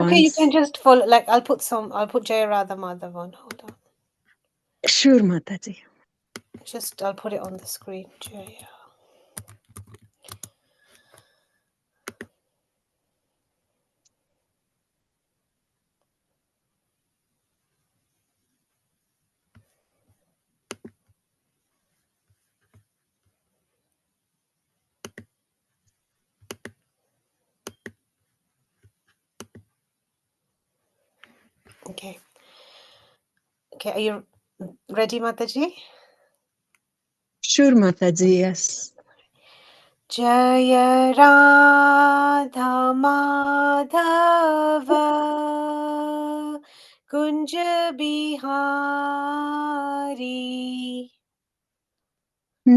Okay, you can just follow. Like I'll put Jaya Radha Madhav on. Hold on. Sure, Mataji. I'll put it on the screen. Jaya. Okay. Okay, are you ready, Mataji? Sure, Mataji, yes. Jaya Radha Madhava Kunja Bihari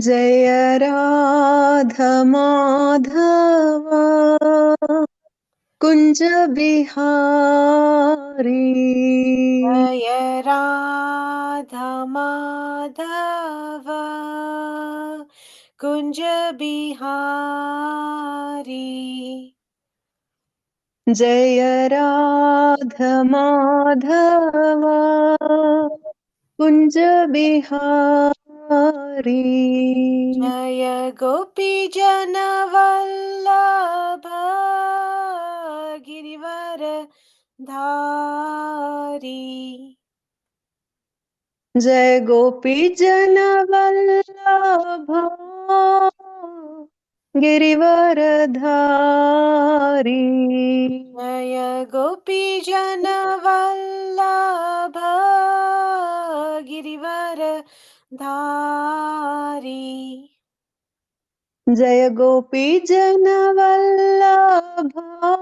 Jaya Radha Madhava Kunja Bihari. Jaya Radha Madhava Kunja Bihari Jaya Radha Madhava Kunja Bihari. Jaya Gopi Janavallabha Girivara Dhari Jai Gopi Jana Vallabha Girivaradhari. Jaya Gopi Janavallabha Girivara Dhari Jaya Gopi Jana Vallabha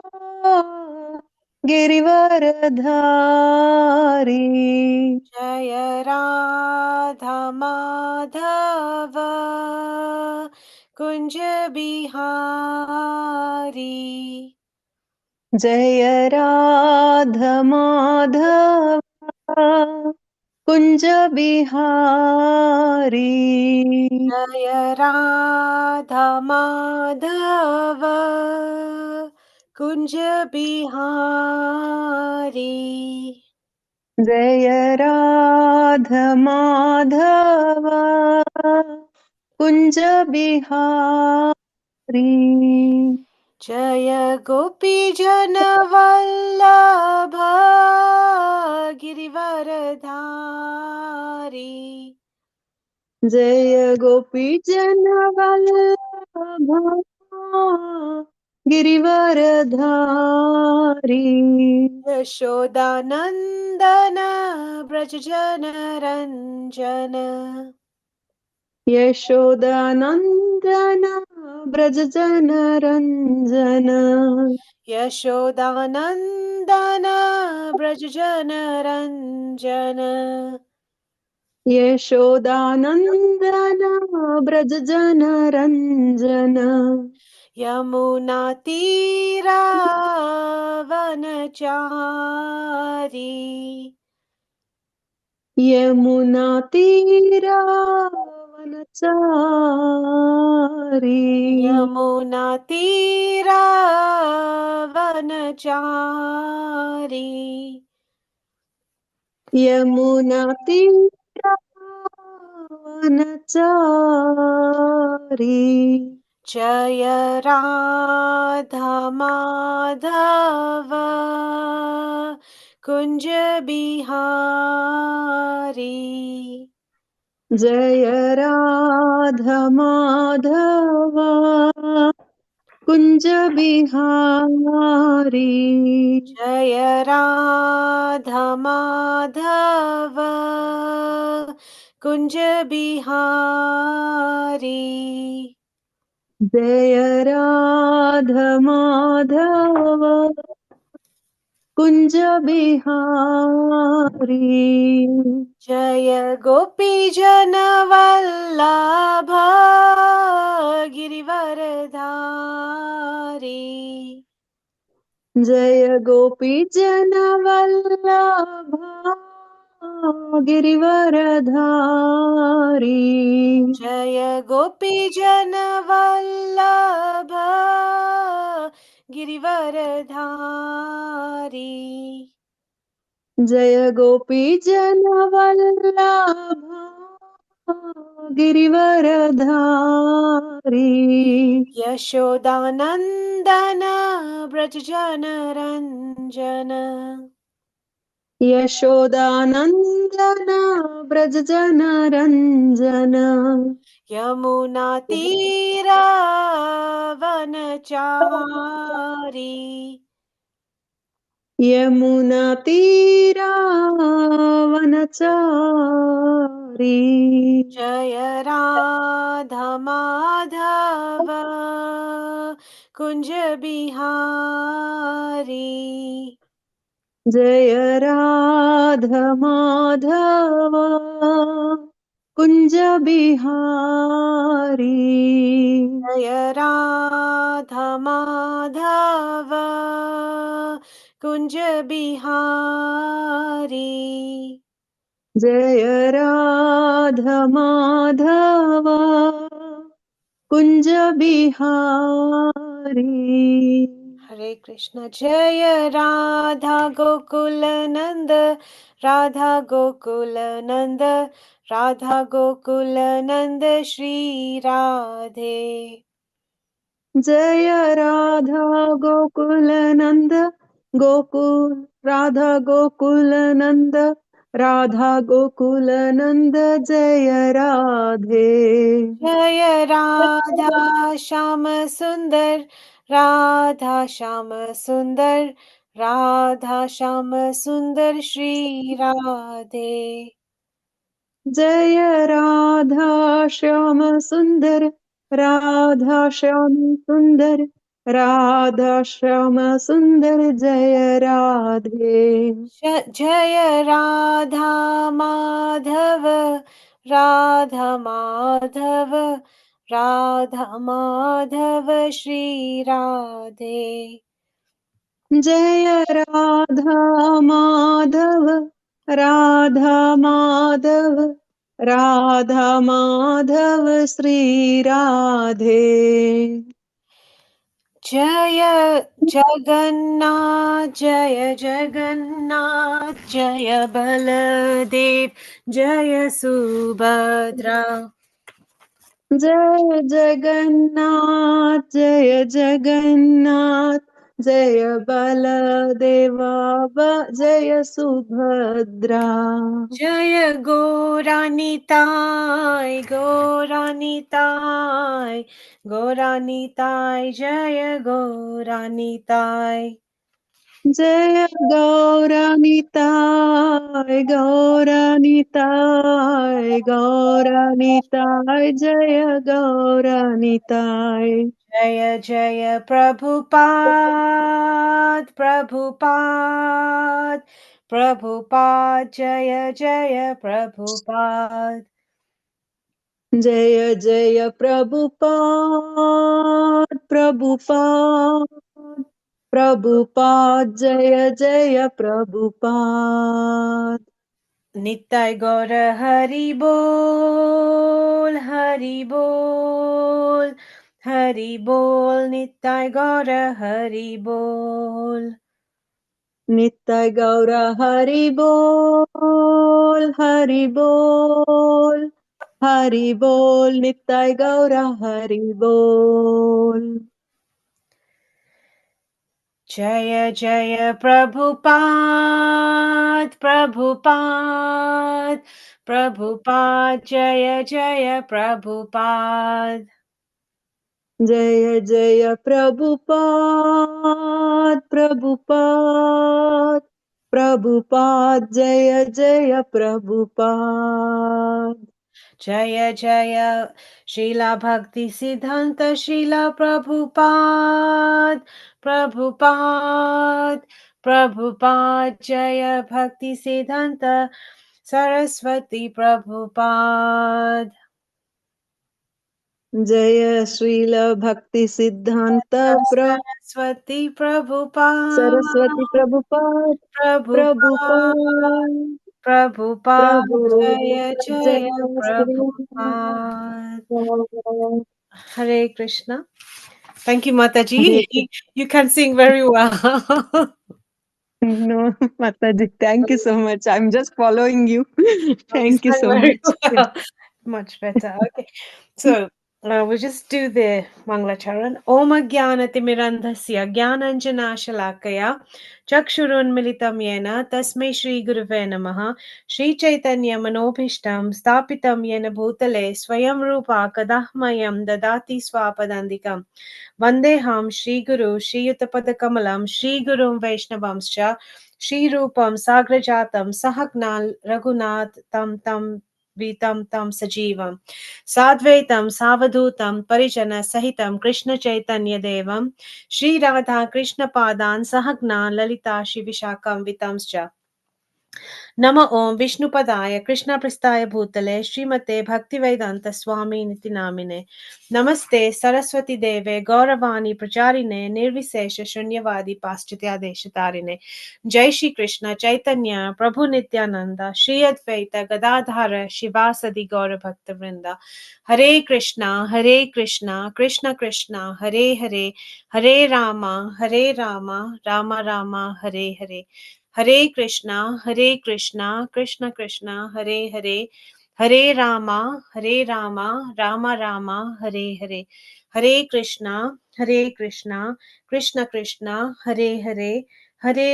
Girivaradhari. Jaya Radha Madhava Kunja Bihari Jaya Radha Madhava Kunja Bihari. Jaya Radha Madhava Kunja Bihari Jaya Radha Madhava Kunja Bihari. Jaya Gopi Janavallabha Girivaradhari Jaya Gopi Jana Vallabha Girivaradhari. Yashodanandana Brajajana Ranjana Yashodanandana Brajajana Ranjana. Yashodanandana Brajajana Ranjana Yashodanandana Brajajana Ranjana. Yamunatira Vanachari Yamuna Tira Vanachari. Yamunatira Vanachari Yamuna Tira Vanachari. Jaya Radha Madhava Kunja Bihari Jaya Radha Madhava Kunja Bihari. Jaya Radha Madhava Kunja Bihari Jaya Radha Madhava Kunja Bihari. Jaya Gopi Janavallabha Girivaradhari Jaya Gopi Jana Vallabha Girivaradhari. Jaya Gopi Janavallabha Girivardhari जय गोपी जनवल्लभा गिरिवरधारी यशोदानन्दन व्रजजनरञ्जन यशोदानन्दन व्रजजनरञ्जन यमुनातीरावनचारी यमुनातीरावनचारी जय राधा माधव कुञ्ज बिहारी जय राध माधव कुञ्ज बिहारी जय राधा माधव कुञ्ज बिहारी जय राध माधव कुञ्ज बिहारी हरे कृष्ण जय राधा गोकुल नंद राधा गोकुल नंद राधा गोकुल नंद श्री राधे जय राधा गोकुल नंद गोकुल राधा गोकुल नंद राधा गोकुल नंद जय राधे जय राधा श्याम सुंदर राधा श्याम सुंदर राधा श्याम सुंदर श्री राधे जय राधा श्याम सुंदर राधा श्याम सुंदर राधा श्याम सुंदर जय राधे जय राधा माधव राधा माधव राधा माधव श्री राधे जय राधा माधव राधा माधव राधा माधव श्री राधे जय जगन्नाथ जय जगन्नाथ जय बलदेव जय सुभद्रा जय जगन्नाथ जय जगन्नाथ जय बलदेवा जय सुभद्रा जय गौरानिताय गौरानिताय गौरानिताय जय गौरानिताय जय गौरानिताय गौरानिताय गौरानिताय जय गौरानिताय जय जय प्रभुपाद प्रभुपाद प्रभुपाद जय जय प्रभुपाद जय जय प्रभुपाद प्रभुपाद प्रभुपाद जय जय प्रभुपाद नित्य गौर हरि बोल हरि बोल हरि बोल नित्य गौर हरि बोल नित्य गौर हरि बोल हरि बोल हरि बोल नित्य गौर हरि बोल जय जय प्रभुपाद प्रभुपाद प्रभुपाद जय जय प्रभुपाद जय जय प्रभुपाद प्रभुपाद प्रभुपाद जय जय प्रभुपाद जय जय श्रीला भक्ति सिद्धांत श्रीला प्रभुपाद प्रभुपाद प्रभुपाद जय भक्ति सिद्धांत सरस्वती प्रभुपाद जय श्रील भक्ति सिद्धांत सरस्वती प्रभुपाद सरस्वती प्रभुपाद प्रभुपाद प्रभुपाद प्रभुपाद जय प्रभुपाद जय जय श्री प्रभुपाद हरे Krishna Thank you, Mataji. Great. You can sing very well. No, Mataji, thank you so much. I'm just following you. You Thank you sang so very much. Yeah. well. Much better. Okay. So we'll just do the Manglacharan. Om Jnanatimirandhasya Jnananjanashalakaya Chakshurunmilitam Yena Tasmai Shri Guruve Namaha Shri Chaitanya Manobhishtam Stapitam Yena Bhutale Swayam Rupa Kadahmayam Dadati Swapadandikam Vandeham Shri Guru Shri Yutapadakamalam Shri Gurum Vaishnavamscha Shri Rupam Sagrajatam Sahagnal Raghunath Tam Vitam Tam Sajivam Sadvaitam Savadutam Parijana Sahitam Krishna Chaitanya Devam Shri Radha Krishna Padan Sahagna Lalita Shivishakam Vitamscha नम ओं विष्णुपदाय कृष्णप्रस्थाय भूतले श्रीमते भक्तिवेदांत स्वामी निति नामिने नमस्ते सरस्वती देवे गौरवाणी प्रचारिणे निर्विशेष शून्यवादी पाश्चात्य देशतारिणे जय श्री कृष्ण चैतन्य प्रभु नित्यानंद श्री अद्वैत गदाधर शिवासदि गौर भक्त वृंदा हरे Krishna Krishna Krishna Hare Hare Rama Ram Ram Hare Hare Hare Krishna, Krishna Krishna, Hare Rama, Rama Rama, Hare Hare. Hare Krishna, Krishna Krishna, Hare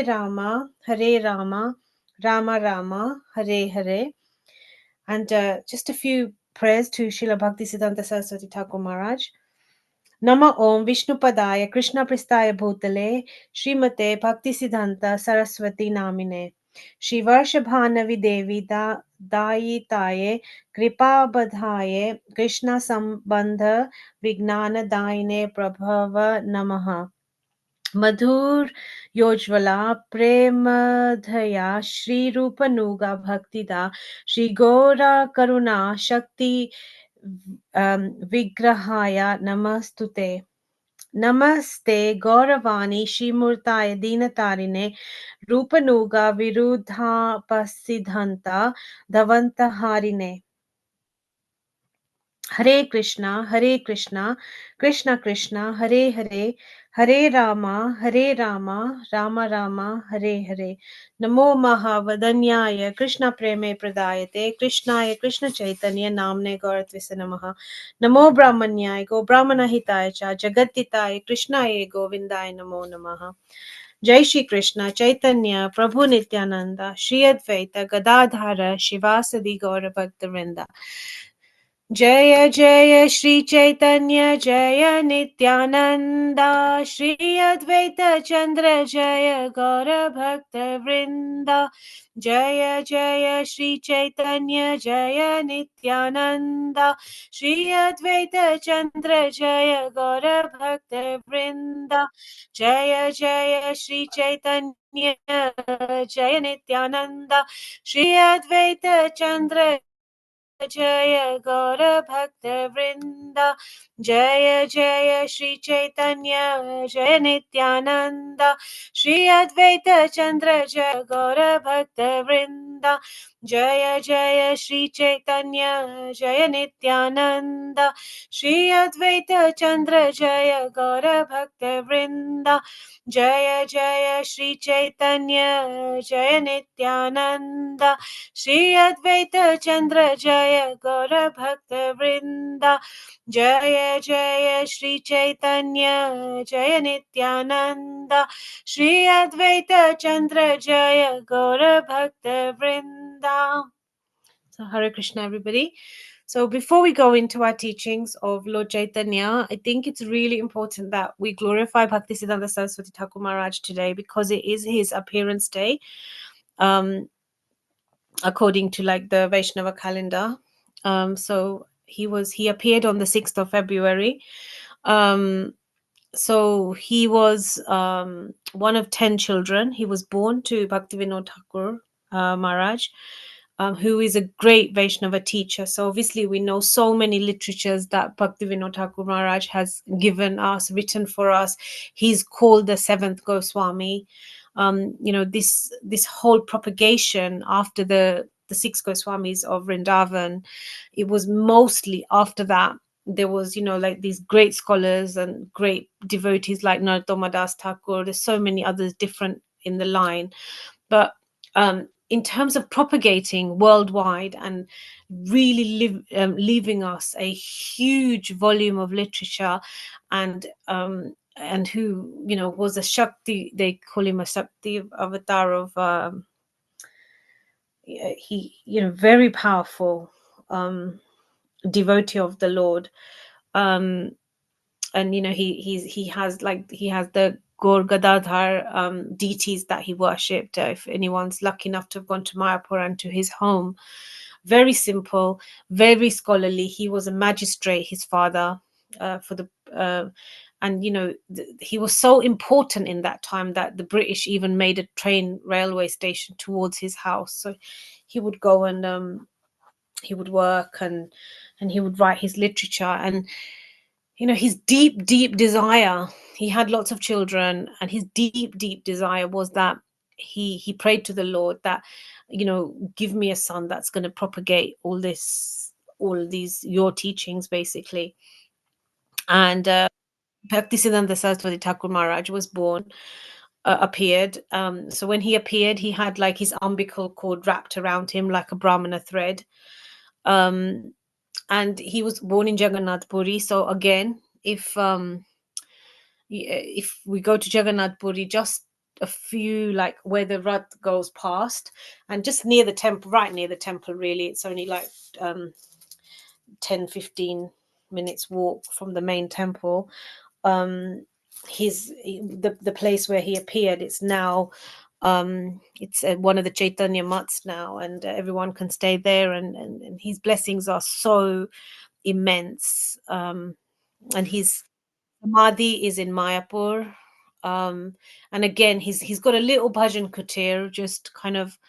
Rama, Rama Rama, Hare Hare. And just a few prayers to Srila Bhaktisiddhanta Saraswati Thakur Maharaj. Nama Om Vishnupadaya Krishna Pristaya Bhutale Srimate Bhaktisiddhanta Saraswati Namine Shri Varshabhanavi Devi Dayitaye Kripa Badhaye Krishna Sambandha Vignana Daine Prabhava Namaha मधुर योज्वला प्रेमधया श्री रूपनुगा भक्तिदा श्री गौरा करुणा शक्ति विग्रहाय नमस्तुते नमस्ते गौरवाणी श्रीमूर्ताय दीनतारिणे रूपनुगा विरुद्धापसिद्धंता धवंतहारिणे Hare Krishna, Krishna Krishna, Hare Rama, Rama Rama, Hare Hare. Namo Mahavadanyaya, Krishna Preme Pradayate, Krishnaya Krishna Chaitanya Namne Gauratvisa Namaha. Namo Brahmanyaya, Go Brahmana Hitaya Cha, Jagatitaya, Krishnaya Govindaya Namo Namaha. Jai Shri Krishna, Chaitanya, Prabhu Nityananda, Shri Advaita, Gadadhara, Shivasadi Gaura Bhakta जय जय श्री चैतन्य जय नित्यानंदा श्री अद्वैत चंद्र जय गौर भक्त वृंदा जय जय श्री चैतन्य जय नित्यानंदा श्री अद्वैत चंद्र जय गौर भक्त वृंदा जय जय श्री चैतन्य जय नित्यानंदा श्री अद्वैत चंद्र जय गौर भक्त वृंदा जय जय श्री चैतन्य जय नित्यानंद श्री अद्वैत चंद्र जय गौर भक्त वृंदा जय जय श्री चैतन्य जय नित्यानंद श्री अद्वैत चंद्र जय गौर भक्त वृंदा जय जय श्री चैतन्य जय नित्यानंद श्री अद्वैत चंद्र जय गौर भक्त वृंदा जय जय श्री चैतन्य जय नित्यानंद श्री अद्वैत चंद्र जय गौर भक्त वृंदा. So Hare Krishna everybody. So before we go into our teachings of Lord Chaitanya, I think it's really important that we glorify Bhaktisiddhanta Saraswati Thakur Maharaj today because it is his appearance day. According to like the Vaishnava calendar. So he appeared on the 6th of February. Um, so he was one of 10 children. He was born to Bhaktivinoda Thakur Maharaj, who is a great Vaishnava teacher. So obviously we know so many literatures that Bhaktivinoda Thakur Maharaj has given us, written for us. He's called the seventh Goswami. This whole propagation after the six Goswamis of Vrindavan, it was mostly after that there was, like these great scholars and great devotees like Narottama Das Thakur. There's so many others different in the line, but in terms of propagating worldwide and really leaving us a huge volume of literature, and who, was a Shakti, they call him a Shakti avatar of, he, very powerful devotee of the Lord. um and he has the Gaur Gadadhar deities that he worshipped. If anyone's lucky enough to have gone to Mayapur and to his home, very simple, very scholarly. He was a magistrate, his father, for the and he was so important in that time that the British even made a train railway station towards his house. So he would go and he would work, and he would write his literature. And his deep, deep desire, he had lots of children, and his deep, deep desire was that he prayed to the Lord that, give me a son that's going to propagate all these your teachings, basically. And Bhaktisiddhanta Saraswati Thakur Maharaj was born, appeared. So when he appeared, he had like his umbilical cord wrapped around him like a Brahmana thread. Um, and he was born in Jagannath Puri. So again, if we go to Jagannath Puri, just a few, like where the Rath goes past, and just near the temple, right near the temple, really, it's only like 10-15 minutes walk from the main temple. um the place where he appeared, it's now it's one of the Chaitanya mats now, and everyone can stay there, and his blessings are so immense. And his samadhi is in Mayapur. And again, he's got a little bhajan kutir just kind of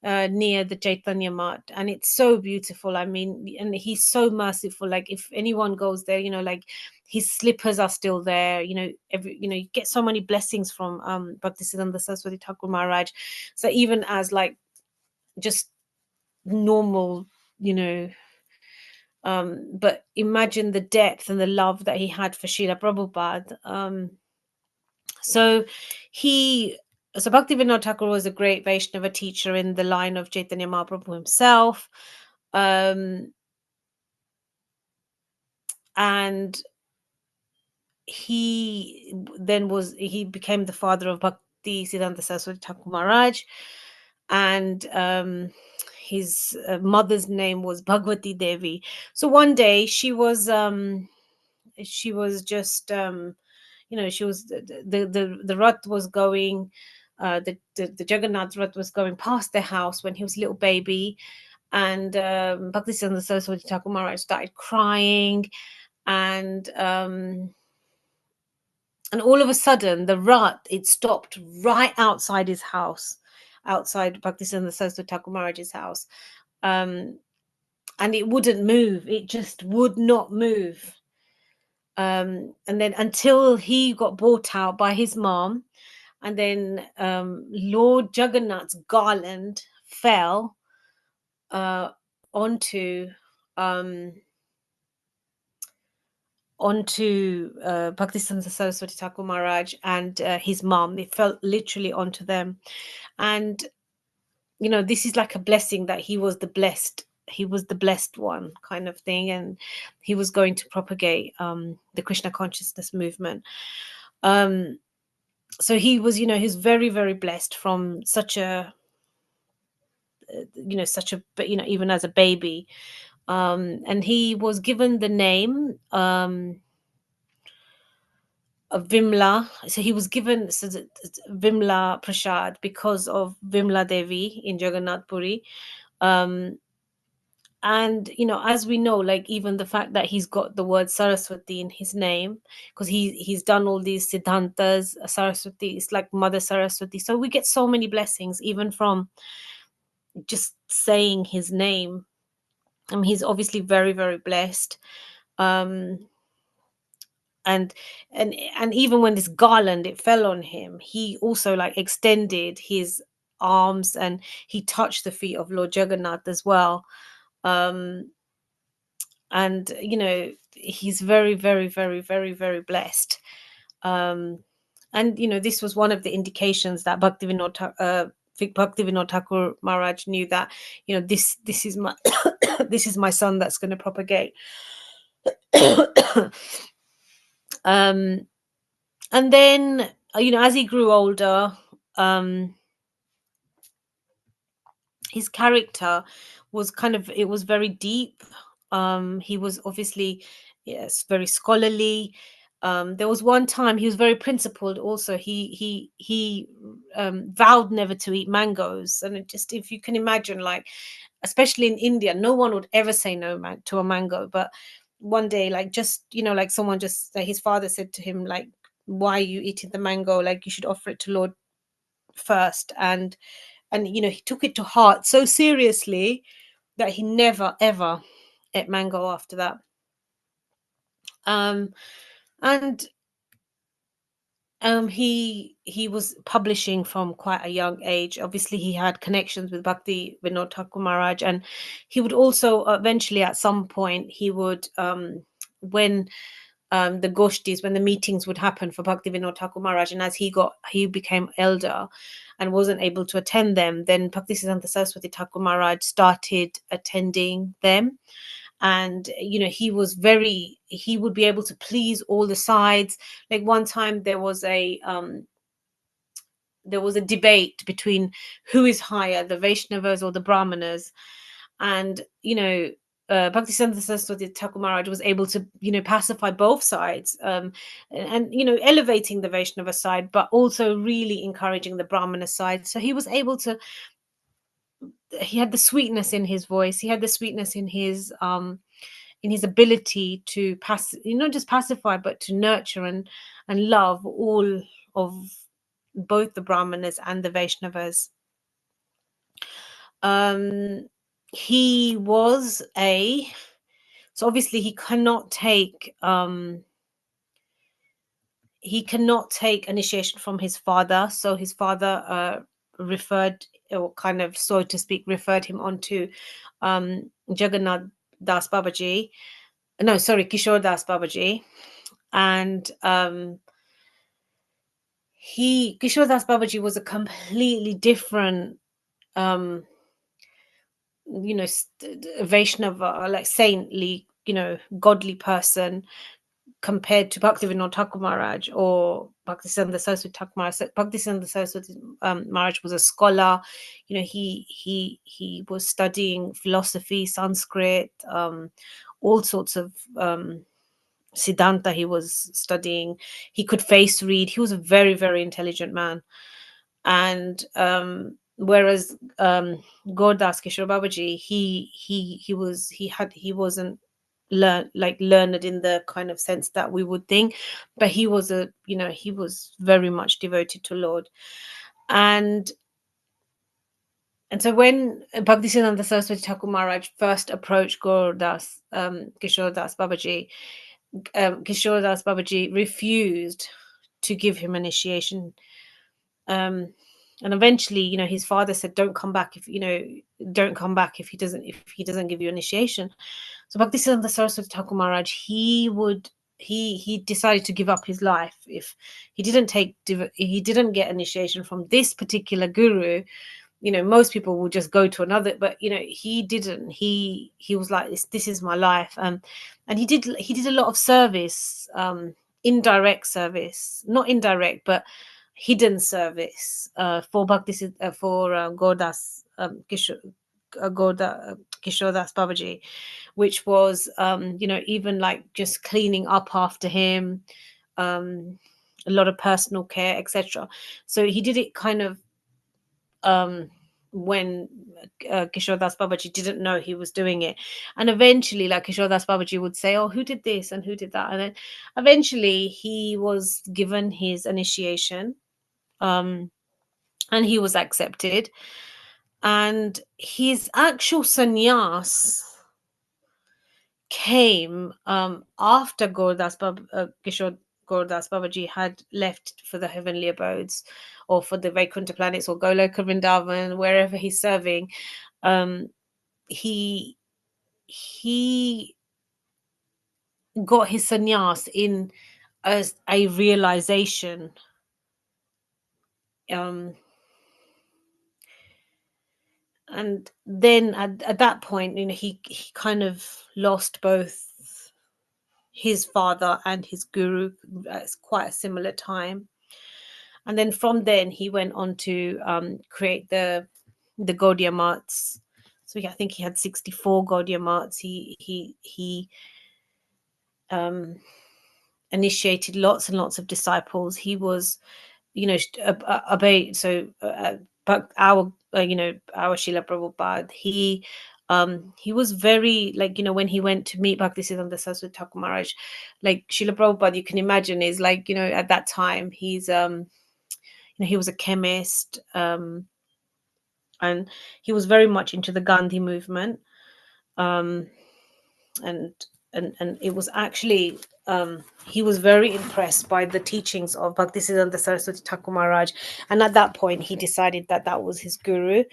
near the Chaitanya Mat, and it's so beautiful. I mean, and he's so merciful. Like if anyone goes there, like his slippers are still there. You get so many blessings from Bhaktisiddhanta Saraswati Thakur Maharaj. So even as like just normal, you know, but imagine the depth and the love that he had for Srila Prabhupada. So he so Bhaktivinoda Thakur was a great Vaishnava teacher in the line of Chaitanya Mahaprabhu himself. Um, and he became the father of Bhakti Siddhanta Saraswati Thakur Maharaj. And his mother's name was Bhagwati Devi. So one day she was just she was the Rath was going, the Jagannath Rath was going past their house when he was a little baby. And Bhaktisiddhanta Saraswati Thakur Maharaj started crying. And all of a sudden the Rath, it stopped right outside his house, outside Bhaktisiddhanta Saraswati Thakur Maharaj's house. um and it wouldn't move, it just would not move. And then until he got bought out by his mom, and then Lord Jagannath's garland fell uh, onto um, Bhaktisiddhanta Saraswati Thakur Maharaj and his mom. It fell literally onto them, and this is like a blessing that he was the blessed. He was the blessed one, kind of thing, and he was going to propagate the Krishna consciousness movement. Um, so he was, he's very, very blessed from such a even as a baby. And he was given the name of Vimla. So he was given Vimla Prasad because of Vimla Devi in Jagannath Puri. um and as we know, like even the fact that he's got the word Saraswati in his name, because he's done all these siddhantas. Saraswati is like Mother Saraswati, so we get so many blessings even from just saying his name. I mean, he's obviously very, very blessed. um and and even when this garland, it fell on him, he also like extended his arms and he touched the feet of Lord Jagannath as well. um and he's very, very, very, very, very blessed. Um, and this was one of the indications that Bhaktivinoda Thakur Maharaj knew that this is my this is my son that's going to propagate. um, and then as he grew older, um, his character was it was very deep. He was obviously, yes, very scholarly. There was one time he was very principled also. He vowed never to eat mangoes, and just, if you can imagine, like, especially in India, no one would ever say no to a mango. But one day, like, just like, someone just, his father said to him, like, why are you eating the mango? Like, you should offer it to Lord first. And he took it to heart so seriously that he never ever ate mango after that. um and he was publishing from quite a young age. Obviously, he had connections with Bhakti Vinod Thakur Maharaj, and he would also eventually, at some point, he would, when the goshtis, when the meetings would happen for Bhakti Vinod Thakur Maharaj, and as he became elder and wasn't able to attend them, then Bhaktisiddhanta Saraswati Thakur Maharaj started attending them. And he would be able to please all the sides. Like, one time there was a debate between who is higher, the Vaishnavas or the Brahmanas. And Bhaktisiddhanta Saraswati Thakur Maharaj was able to pacify both sides, and elevating the Vaishnava side, but also really encouraging the Brahmana side. So he was able to, he had the sweetness in his voice, he had the sweetness in his ability to not just pacify, but to nurture and love all of both the Brahmanas and the Vaishnavas. Um, he was a so obviously he cannot take initiation from his father. So his father referred, or kind of, so to speak, referred him on to Jagannath Das Babaji. No, sorry, Kishore Das Babaji. And Kishore Das Babaji was a completely different, um, Vaishnava, like saintly, godly person, compared to Bhaktivinoda Thakur Maharaj or Bhaktisiddhanta Saraswati Thakur Maharaj. Bhaktisiddhanta Saraswati Maharaj was a scholar. He was studying philosophy, Sanskrit, all sorts of Siddhanta he was studying. He could face read. He was a very, very intelligent man. And whereas Gordas Kishore Babaji, he wasn't learned in the kind of sense that we would think, but he was very much devoted to Lord. And so when Bhaktisiddhanta Saraswati Thakur Maharaj first approached Kishore Das Babaji, Kishore Das Babaji refused to give him initiation. And eventually, his father said, "Don't come back if he doesn't give you initiation." So Bhaktisiddhanta Saraswati Thakur Maharaj, he decided to give up his life if he didn't get initiation from this particular guru. Most people will just go to another, but he didn't. He was like, this is my life. And he did a lot of service, indirect service, not indirect, but hidden service, for Gordas, Kishore Das Babaji, which was, even like just cleaning up after him, a lot of personal care, etc. So he did it kind of, when Kishore Das Babaji didn't know he was doing it. And eventually, like, Kishore Das Babaji would say, "Oh, who did this and who did that?" And then eventually he was given his initiation, um, and he was accepted. And his actual sannyas came after Kishore Gordas Babaji had left for the heavenly abodes, or for the Vaikuntha planets, or Goloka Vrindavan, wherever he's serving. Um, he he got his sannyas in as a realization. Um, and then at that point, he kind of lost both his father and his guru at quite a similar time. And then from then he went on to create the Gaudiya Maths. So I think he had 64 Gaudiya Maths. He um, initiated lots and lots of disciples. He was, obey. But our, our Srila Prabhupada, he was very, like, when he went to meet Bhaktisiddhanta Saraswati Thakur Maharaj, like Srila Prabhupada, you can imagine, is like, at that time, he was a chemist, and he was very much into the Gandhi movement, um, and and it was actually, he was very impressed by the teachings of Bhaktisiddhanta Saraswati Thakur Maharaj, and at that point he decided that that was his guru.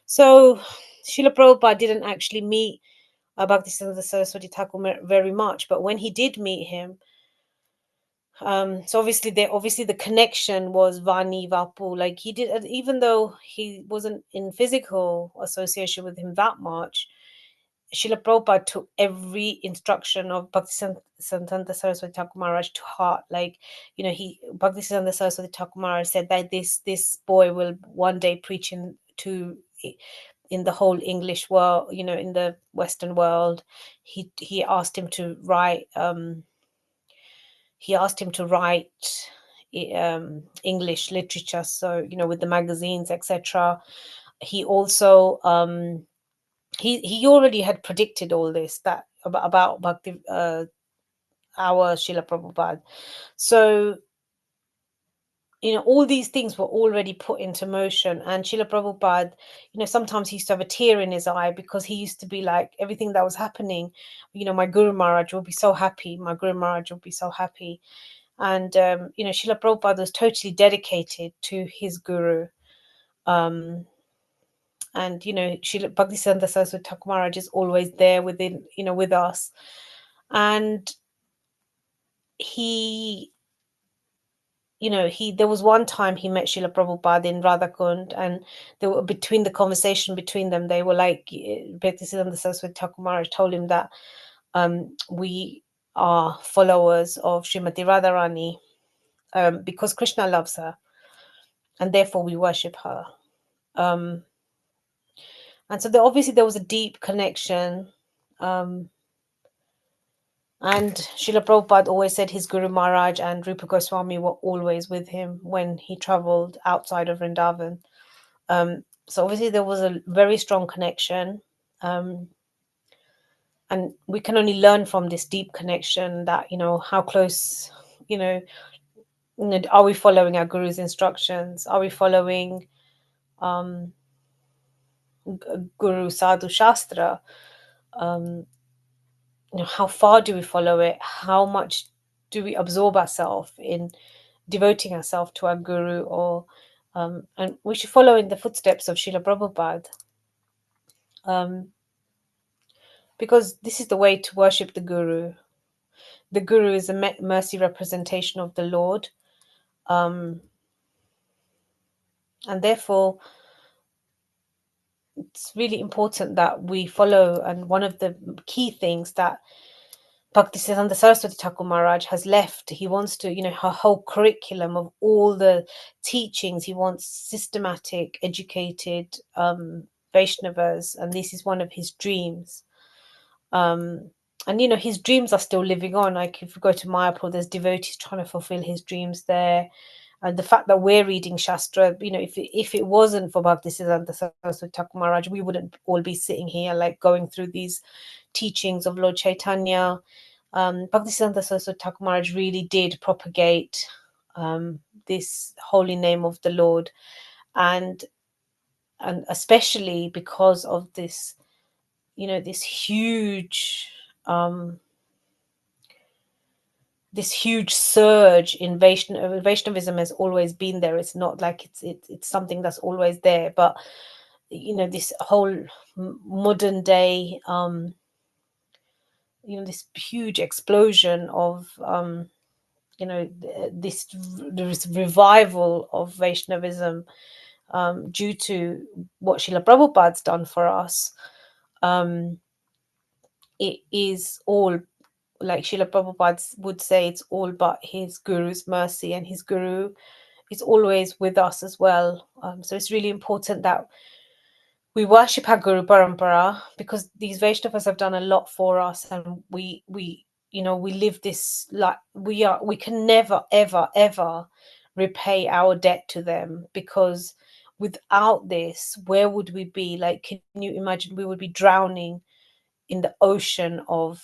So Srila Prabhupada didn't actually meet Bhaktisiddhanta Saraswati Thakur very much, but when he did meet him, so obviously the connection was Vani Vapu. Like he did, even though he wasn't in physical association with him that much, Srila Prabhupada took every instruction of Bhaktisiddhanta Saraswati Thakur Maharaj to heart. Like, Bhaktisiddhanta Saraswati Thakur Maharaj said that this boy will one day preach in the whole English world, in the Western world. He asked him to write. He asked him to write English literature, so with the magazines, etc. He also he already had predicted all this, that about Bhakti, our Srila Prabhupada. So all these things were already put into motion, and Srila Prabhupada, sometimes he used to have a tear in his eye, because he used to be like, everything that was happening, my Guru Maharaj will be so happy, my Guru Maharaj will be so happy. And Srila Prabhupada was totally dedicated to his guru. And Srila Bhaktisiddhanta Saraswati Thakur Maharaj is always there with us. And he there was one time he met Srila Prabhupada in Radhakund, and they were, between the conversation between them, they were like, Bhaktisiddhanta Saraswati Thakur Maharaj told him that we are followers of Srimati Radharani, because Krishna loves her, and therefore we worship her. Um, and so obviously there was a deep connection. And Srila Prabhupada always said his Guru Maharaj and Rupa Goswami were always with him when he traveled outside of Vrindavan. So obviously there was a very strong connection. And we can only learn from this deep connection that, how close, are we following our Guru's instructions? Are we following Guru Sadhu Shastra? How far do we follow it? How much do we absorb ourselves in devoting ourselves to our guru? Or and we should follow in the footsteps of Srila Prabhupada, because this is the way to worship the guru. The guru is a mercy representation of the Lord, and therefore it's really important that we follow. And one of the key things that Bhaktisiddhanta Saraswati Thakur Maharaj has left, he wants to, her whole curriculum of all the teachings, he wants systematic, educated Vaishnavas, and this is one of his dreams. And his dreams are still living on. Like if you go to Mayapur, there's devotees trying to fulfill his dreams there. And the fact that we're reading Shastra, if it wasn't for Bhaktisiddhanta Saraswati Thakur Maharaj, we wouldn't all be sitting here, like going through these teachings of Lord Chaitanya. Bhaktisiddhanta Saraswati Thakur Maharaj really did propagate this holy name of the Lord, and especially because of this, this huge surge in Vaishnavism has always been there. It's not like it's something that's always there, but this whole modern day this huge explosion of this revival of Vaishnavism, due to what Srila Prabhupada's done for us. It is all, like Srila Prabhupada would say, it's all but his guru's mercy, and his guru is always with us as well. So it's really important that we worship our Guru Parampara, because these Vaishnavas have done a lot for us, and we live this, like, we can never ever ever repay our debt to them, because without this, where would we be? Like, can you imagine? We would be drowning in the ocean of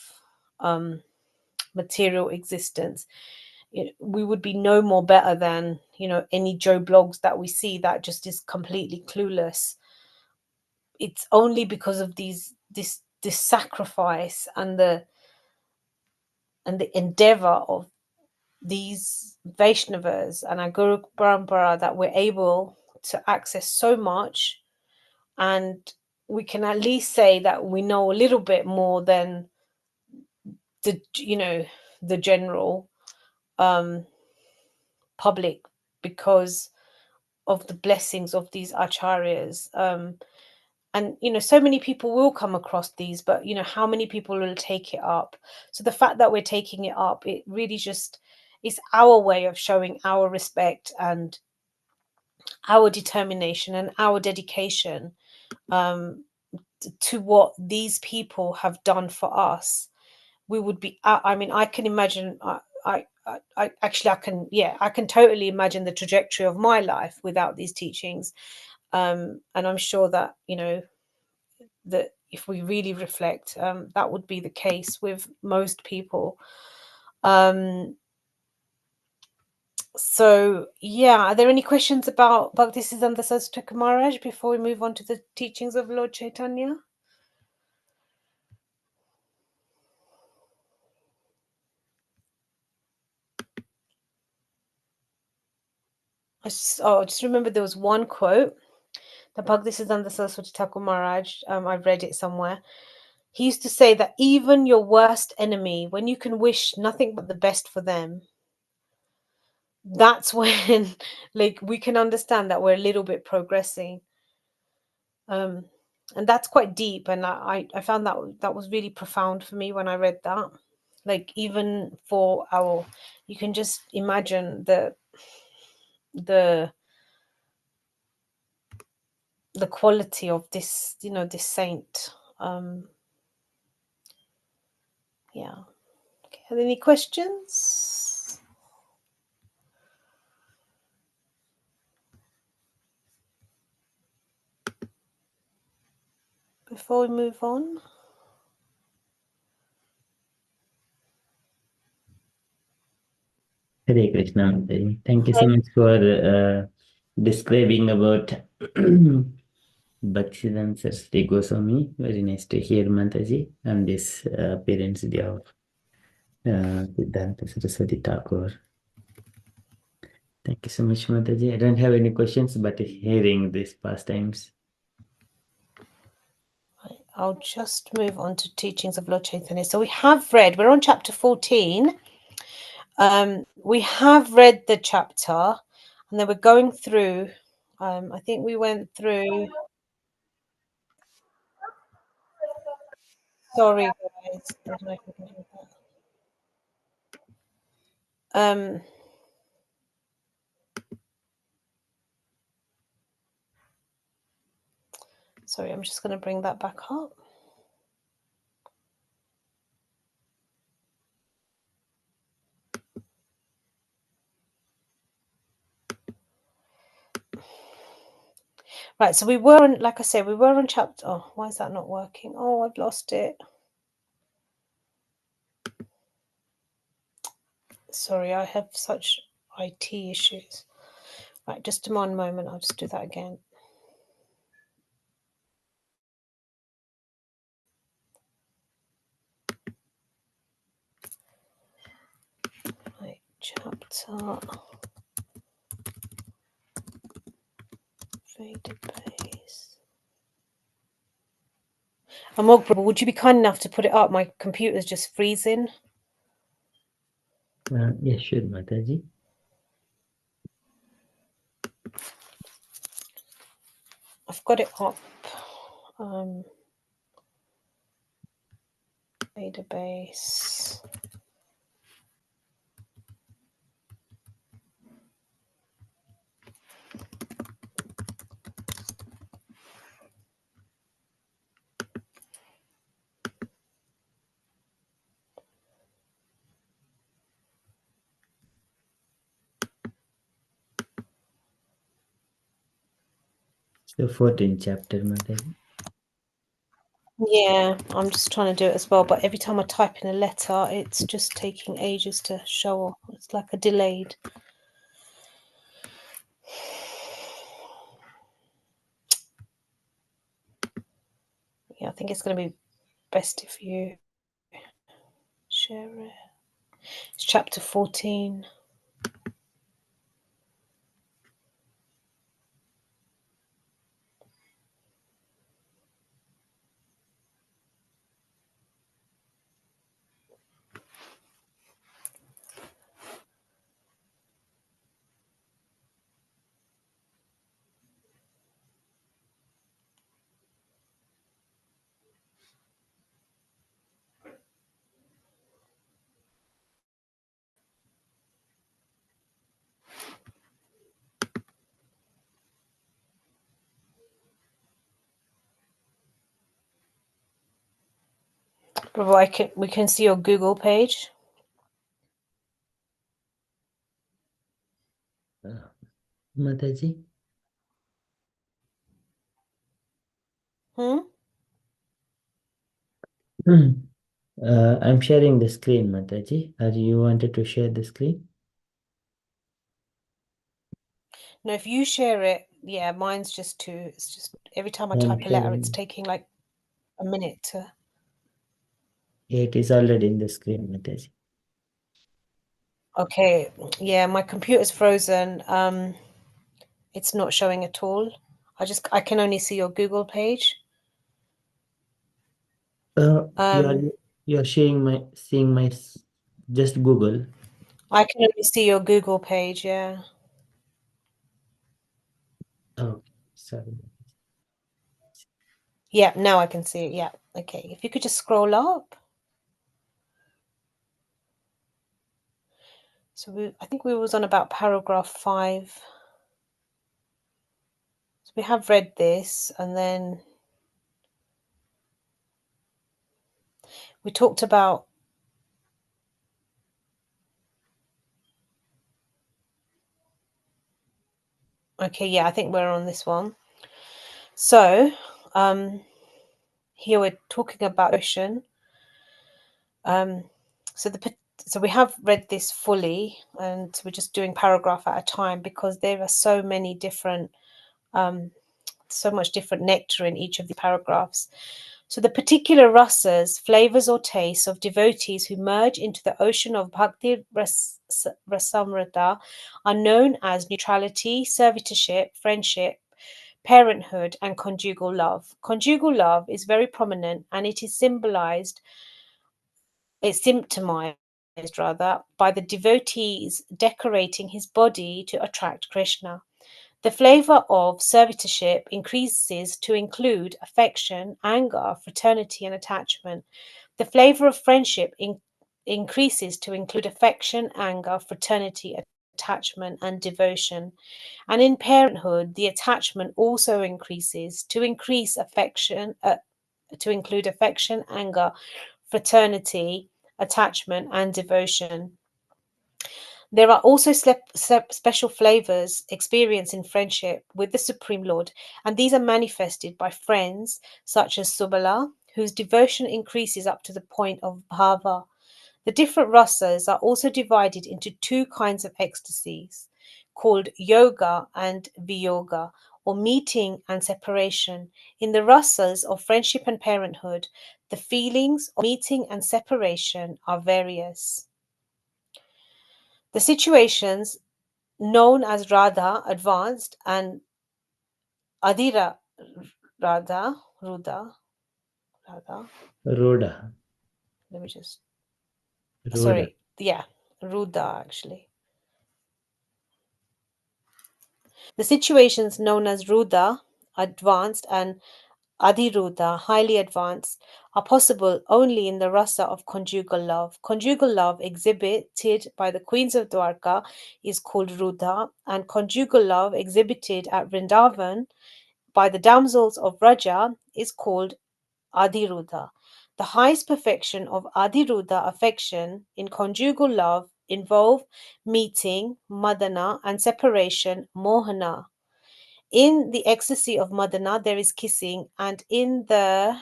material existence. We would be no more better than any Joe blogs that we see that just is completely clueless. It's only because of this sacrifice and the endeavor of these Vaishnavas and our Guru Parampara that we're able to access so much, and we can at least say that we know a little bit more than the general public, because of the blessings of these acharyas. And so many people will come across these, but how many people will take it up? So the fact that we're taking it up, it really just is our way of showing our respect and our determination and our dedication, to what these people have done for us. We would be, I mean, I can imagine, I actually, I can totally imagine the trajectory of my life without these teachings. And I'm sure that that if we really reflect, that would be the case with most people. So yeah, are there any questions about Bhaktisiddhanta Saraswati Maharaj before we move on to the teachings of Lord Chaitanya? Just remember there was one quote that Bhaktisiddhanta Saraswati Thakur Maharaj, I've read it somewhere. He used to say that even your worst enemy, when you can wish nothing but the best for them, that's when like we can understand that we're a little bit progressing. And that's quite deep, and I found that was really profound for me when I read that. Like, even for our, you can just imagine the the quality of this, this saint. Yeah. Okay. Are there any questions before we move on? Hare Krishna. Thank you so much for describing about Bhaktisiddhanta Saraswati Goswami. Very nice to hear, Mataji, on this Parents' Day of Siddhanta Saraswati Thakur. Thank you so much, Mataji. I don't have any questions, but hearing these pastimes. I'll just move on to teachings of Lord Chaitanya. So we're on chapter 14. We have read the chapter, and then we're going through, I think we went through, sorry guys, don't know if we can do that. Sorry, I'm just going to bring that back up. Right, so we were on, like I said, we were on chapter, oh, why is that not working? Oh, I've lost it. Sorry, I have such IT issues. Right, just one moment, I'll just do that again. Right, chapter, database. Amog Prabhu, would you be kind enough to put it up? My computer's just freezing. Yes, sure, Mataji. I've got it up. Database. The 14th chapter, Mataji. Yeah, I'm just trying to do it as well, but every time I type in a letter, it's just taking ages to show up. It's like a delayed. Yeah, I think it's going to be best if you share it. It's chapter 14. But we can see your Google page. Mataji? I'm sharing the screen, Mataji. Are you wanted to share the screen? No, if you share it, yeah, mine's just too. It's just every time I I'm type a letter, it's sharing. taking like a minute to. Yeah, it is already in the screen, Mataji. Okay, yeah, my computer's frozen. It's not showing at all. I can only see your Google page. You're seeing my just Google. I can only see your Google page, yeah. Oh, sorry. Yeah, now I can see it. Yeah. Okay. If you could just scroll up. So I think we was on about paragraph 5. So we have read this, and then we talked about okay, yeah, I think we're on this one. So here we're talking about ocean. So we have read this fully, and we're just doing paragraph at a time because there are so many different so much different nectar in each of the paragraphs. So the particular rasas, flavors or tastes of devotees who merge into the ocean of bhakti rasamrita are known as neutrality, servitorship, friendship, parenthood, and conjugal love. Conjugal love is very prominent, and it is symptomized rather by the devotees decorating his body to attract Krishna. The flavor of servitorship increases to include affection, anger, fraternity, and attachment. The flavor of friendship increases to include affection, anger, fraternity, attachment, and devotion. And in parenthood, the attachment also increases to include affection, anger, fraternity, attachment, and devotion. There are also special flavors experienced in friendship with the Supreme Lord, and these are manifested by friends such as Subala, whose devotion increases up to the point of bhava. The different rasas are also divided into two kinds of ecstasies, called yoga and viyoga, or meeting and separation. In the rasas of friendship and parenthood, the feelings of meeting and separation are various. The situations known as Radha advanced and Adira Radha Ruda Radha. Rhoda. Let me just. Rhoda. Sorry. Yeah, Ruda actually. The situations known as Ruda, advanced, and Adhiruda, highly advanced, are possible only in the rasa of conjugal love. Conjugal love exhibited by the queens of Dwarka is called Ruda, and conjugal love exhibited at Vrindavan by the damsels of Raja is called Adhiruda. The highest perfection of Adhiruda affection in conjugal love involve meeting, madana, and separation, mohana. In the ecstasy of madana, there is kissing, and in the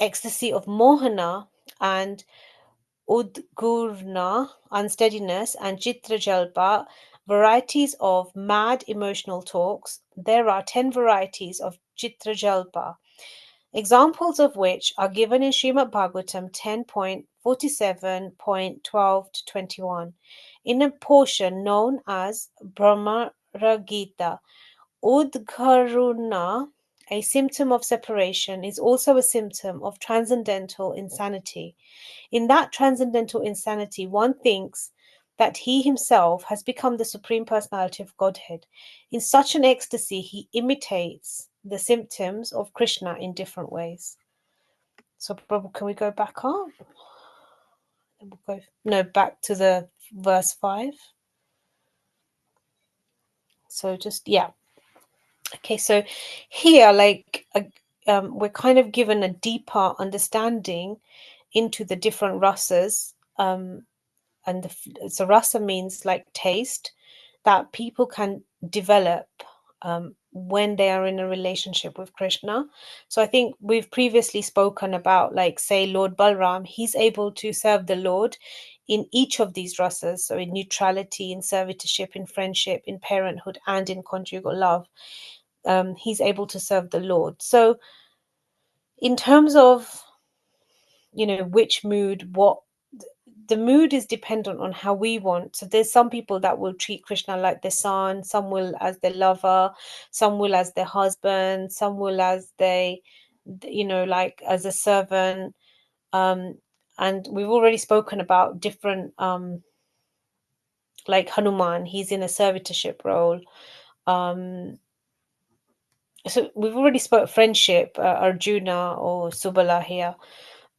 ecstasy of mohana and udgurna, unsteadiness, and chitrajalpa, varieties of mad emotional talks, there are 10 varieties of chitrajalpa, examples of which are given in Srimad Bhagavatam 10.47.12 to 21, in a portion known as Brahmara Gita. Udgaruna, a symptom of separation, is also a symptom of transcendental insanity. In that transcendental insanity, one thinks that he himself has become the Supreme Personality of Godhead. In such an ecstasy, he imitates the symptoms of Krishna in different ways. So, Prabhu, can we go back up? Back to the verse 5. So just, yeah. Okay, so here, we're kind of given a deeper understanding into the different rasas. And so rasa means like taste that people can develop when they are in a relationship with Krishna. So I think we've previously spoken about, like, say, Lord Balram, he's able to serve the Lord in each of these rasas. So in neutrality, in servitorship, in friendship, in parenthood, and in conjugal love. He's able to serve the Lord. So in terms of, which mood, the mood is dependent on how we want. So there's some people that will treat Krishna like their son, some will as their lover, some will as their husband, some will as like as a servant. And we've already spoken about different, like Hanuman, he's in a servitorship role. So we've already spoke friendship, Arjuna or Subala here.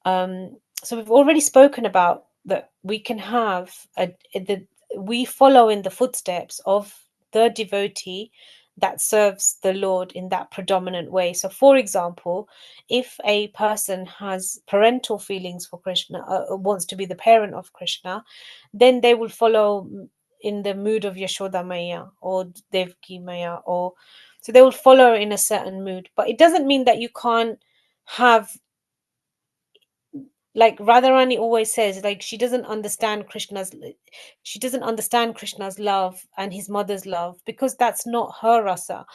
So we've already spoken about that we can have we follow in the footsteps of the devotee that serves the Lord in that predominant way. So, for example, if a person has parental feelings for Krishna, wants to be the parent of Krishna, then they will follow in the mood of Yashoda Maya or Devki Maya, or so they will follow in a certain mood. But it doesn't mean that you can't have, like Radharani always says, like she doesn't understand Krishna's love and his mother's love because that's not her rasa.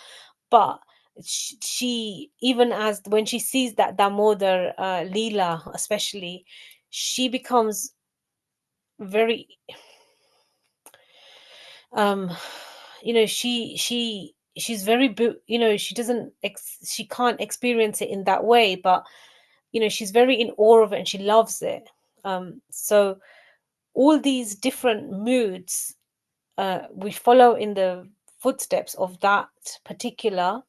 But she even as when she sees that Damodar Leela especially, she becomes very um she's very she doesn't she can't experience it in that way, but she's very in awe of it and she loves it. So all these different moods, we follow in the footsteps of that particular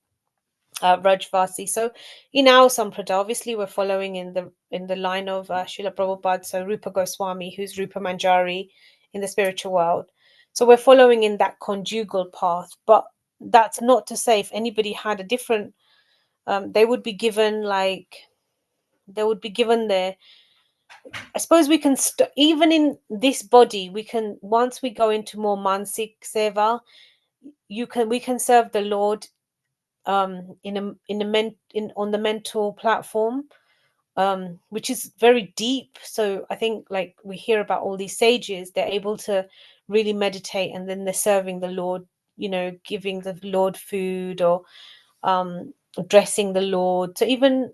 Rajvasi. So in our Samprada, obviously we're following in the line of Srila Prabhupada, so Rupa Goswami, who's Rupa Manjari in the spiritual world. So we're following in that conjugal path, but that's not to say if anybody had a different, they would be given their, I suppose we can even in this body we can, once we go into more mansik seva, we can serve the Lord on the mental platform, which is very deep. So I think, like, we hear about all these sages, they're able to really meditate and then they're serving the Lord, giving the Lord food or dressing the Lord. So even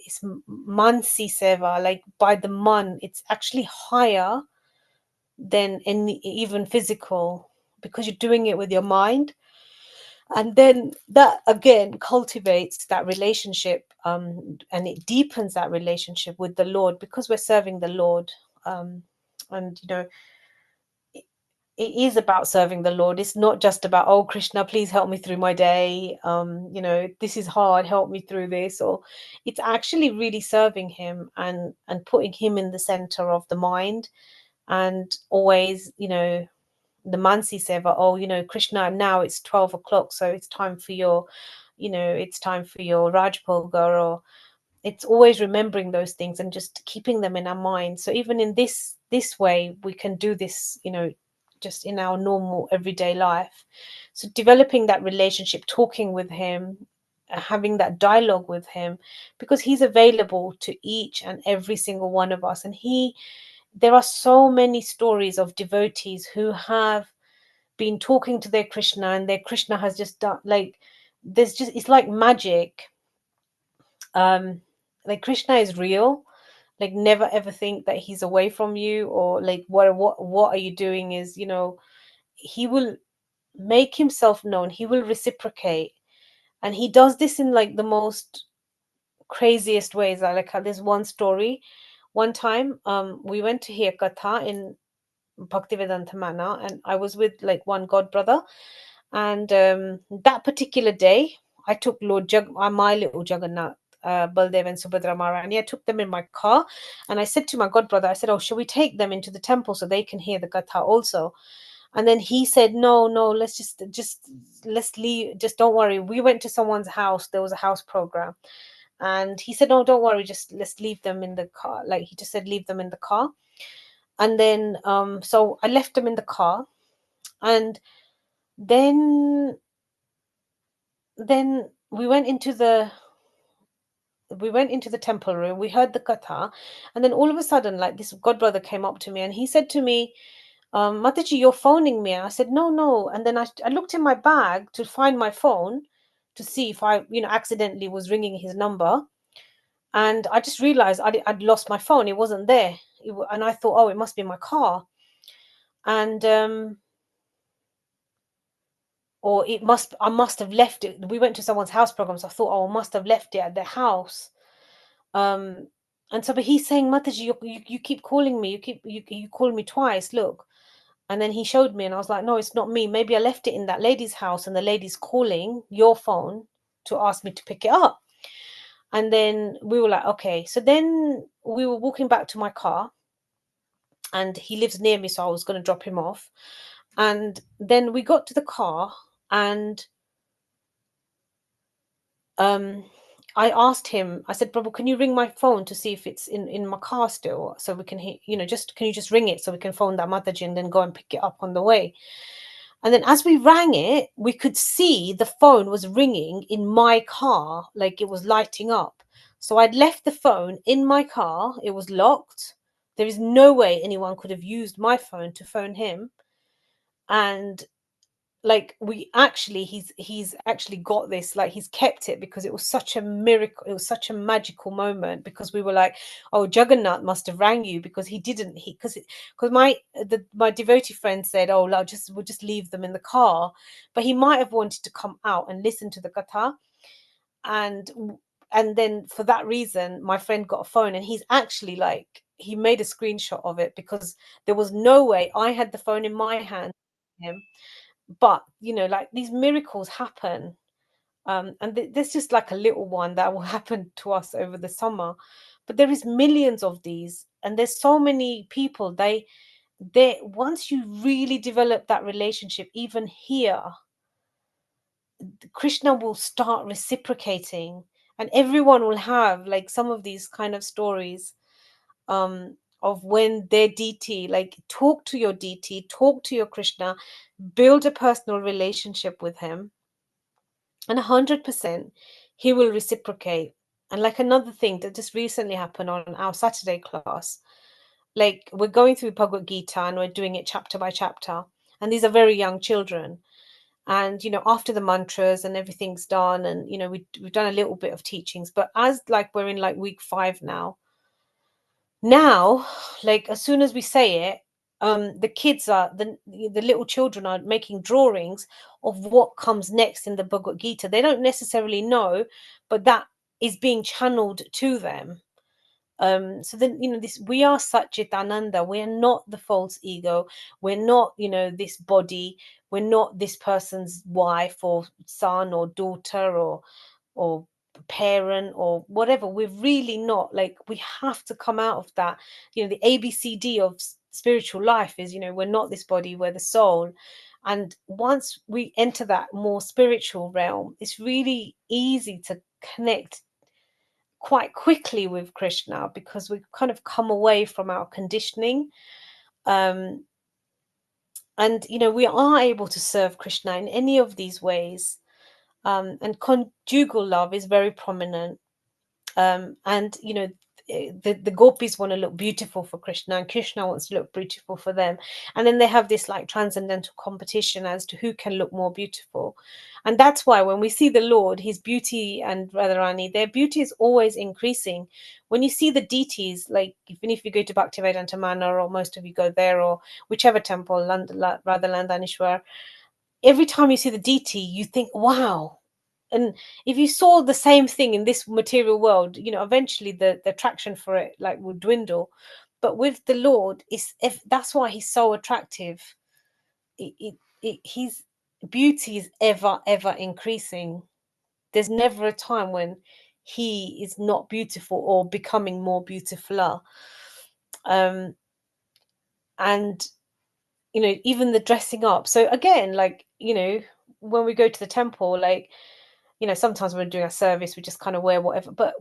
it's mansi seva, like by the man, it's actually higher than any even physical, because you're doing it with your mind. And then that again cultivates that relationship, and it deepens that relationship with the Lord, because we're serving the Lord. And it is about serving the Lord. It's not just about, oh Krishna, please help me through my day, this is hard, help me through this. Or it's actually really serving him and putting him in the center of the mind. And always, the Mansi Seva, oh, Krishna, now it's 12 o'clock, so it's time for your, it's time for your Rajbhoga. Or it's always remembering those things and just keeping them in our mind. So even in this way, we can do this, just in our normal everyday life. So developing that relationship, talking with him, having that dialogue with him, because he's available to each and every single one of us. And there are so many stories of devotees who have been talking to their Krishna, and their Krishna has just done, like, it's like magic. Like, Krishna is real. Like, never ever think that he's away from you, or like, what are you doing, is, he will make himself known, he will reciprocate. And he does this in like the most craziest ways. Like, there's one story. One time, we went to hear katha in Bhaktivedanta Mana, and I was with like one god brother. And that particular day, I took my little Jagannath, Baldev and Subhadra Maharani. I took them in my car, and I said to my god brother, I said, "Oh, shall we take them into the temple so they can hear the katha also?" And then he said, "No, no, let's leave. Just don't worry." We went to someone's house. There was a house program, and he said, "No, don't worry. Just let's leave them in the car." Like, he just said, "Leave them in the car." And then, so I left them in the car, and then we went into the temple room. We heard the katha, and then all of a sudden, like, this god brother came up to me, and he said to me, "Mataji, you're phoning me." I said, "No, no." And then I looked in my bag to find my phone, to see if I, accidentally was ringing his number. And I just realized I'd lost my phone. It wasn't there. And I thought, oh, it must be in my car. And or I must have left it. We went to someone's house program, so I thought, oh, I must have left it at their house. And so, but he's saying, "Mataji, you keep calling me. You called me twice. Look." And then he showed me, and I was like, "No, it's not me. Maybe I left it in that lady's house, and the lady's calling your phone to ask me to pick it up." And then we were like, "Okay." So then we were walking back to my car, and he lives near me, so I was going to drop him off. And then we got to the car, and I asked him, I said, "Prabhu, can you ring my phone to see if it's in my car still, so we can hear, can you just ring it so we can phone that Mataji and then go and pick it up on the way?" And then as we rang it, we could see the phone was ringing in my car, like it was lighting up. So I'd left the phone in my car. It was locked. There is no way anyone could have used my phone to phone him. And like, he's actually got this, like, he's kept it, because it was such a miracle. It was such a magical moment, because we were like, "Oh, Jagannath must have rang you," because he didn't, because my devotee friend said, "Oh, we'll just leave them in the car," but he might have wanted to come out and listen to the katha. And then for that reason, my friend got a phone, and he's actually, like, he made a screenshot of it, because there was no way I had the phone in my hand him. But like, these miracles happen. And there's just like a little one that will happen to us over the summer, but there is millions of these, and there's so many people. They once you really develop that relationship, even here, Krishna will start reciprocating, and everyone will have like some of these kind of stories, of when their DT, like, talk to your DT, talk to your Krishna, build a personal relationship with him, and 100% he will reciprocate. And like, another thing that just recently happened on our Saturday class, like, we're going through Bhagavad Gita, and we're doing it chapter by chapter, and these are very young children. And after the mantras and everything's done, and we've done a little bit of teachings, but as like we're in like week 5 now, like, as soon as we say it, the kids are the little children are making drawings of what comes next in the Bhagavad Gita. They don't necessarily know, but that is being channeled to them. So then, this, we are Satchitananda. We're not the false ego. We're not, this body. We're not this person's wife or son or daughter or parent or whatever. We're really not. Like, we have to come out of that. The ABCD of spiritual life is, we're not this body, we're the soul. And once we enter that more spiritual realm, it's really easy to connect quite quickly with Krishna, because we've kind of come away from our conditioning. And we are able to serve Krishna in any of these ways. And conjugal love is very prominent. And the gopis want to look beautiful for Krishna, and Krishna wants to look beautiful for them. And then they have this like transcendental competition as to who can look more beautiful. And that's why when we see the Lord, his beauty, and Radharani, their beauty is always increasing. When you see the deities, like even if you go to Bhaktivedanta Manor, or most of you go there, or whichever temple, Radha Landanishwar, every time you see the deity, you think, wow. And if you saw the same thing in this material world, eventually the attraction for it like would dwindle. But with the Lord, if that's why he's so attractive. His beauty is ever increasing. There's never a time when he is not beautiful or becoming more beautifuler. And even the dressing up. So again, like, when we go to the temple, like, sometimes when we're doing a service, we just kind of wear whatever, but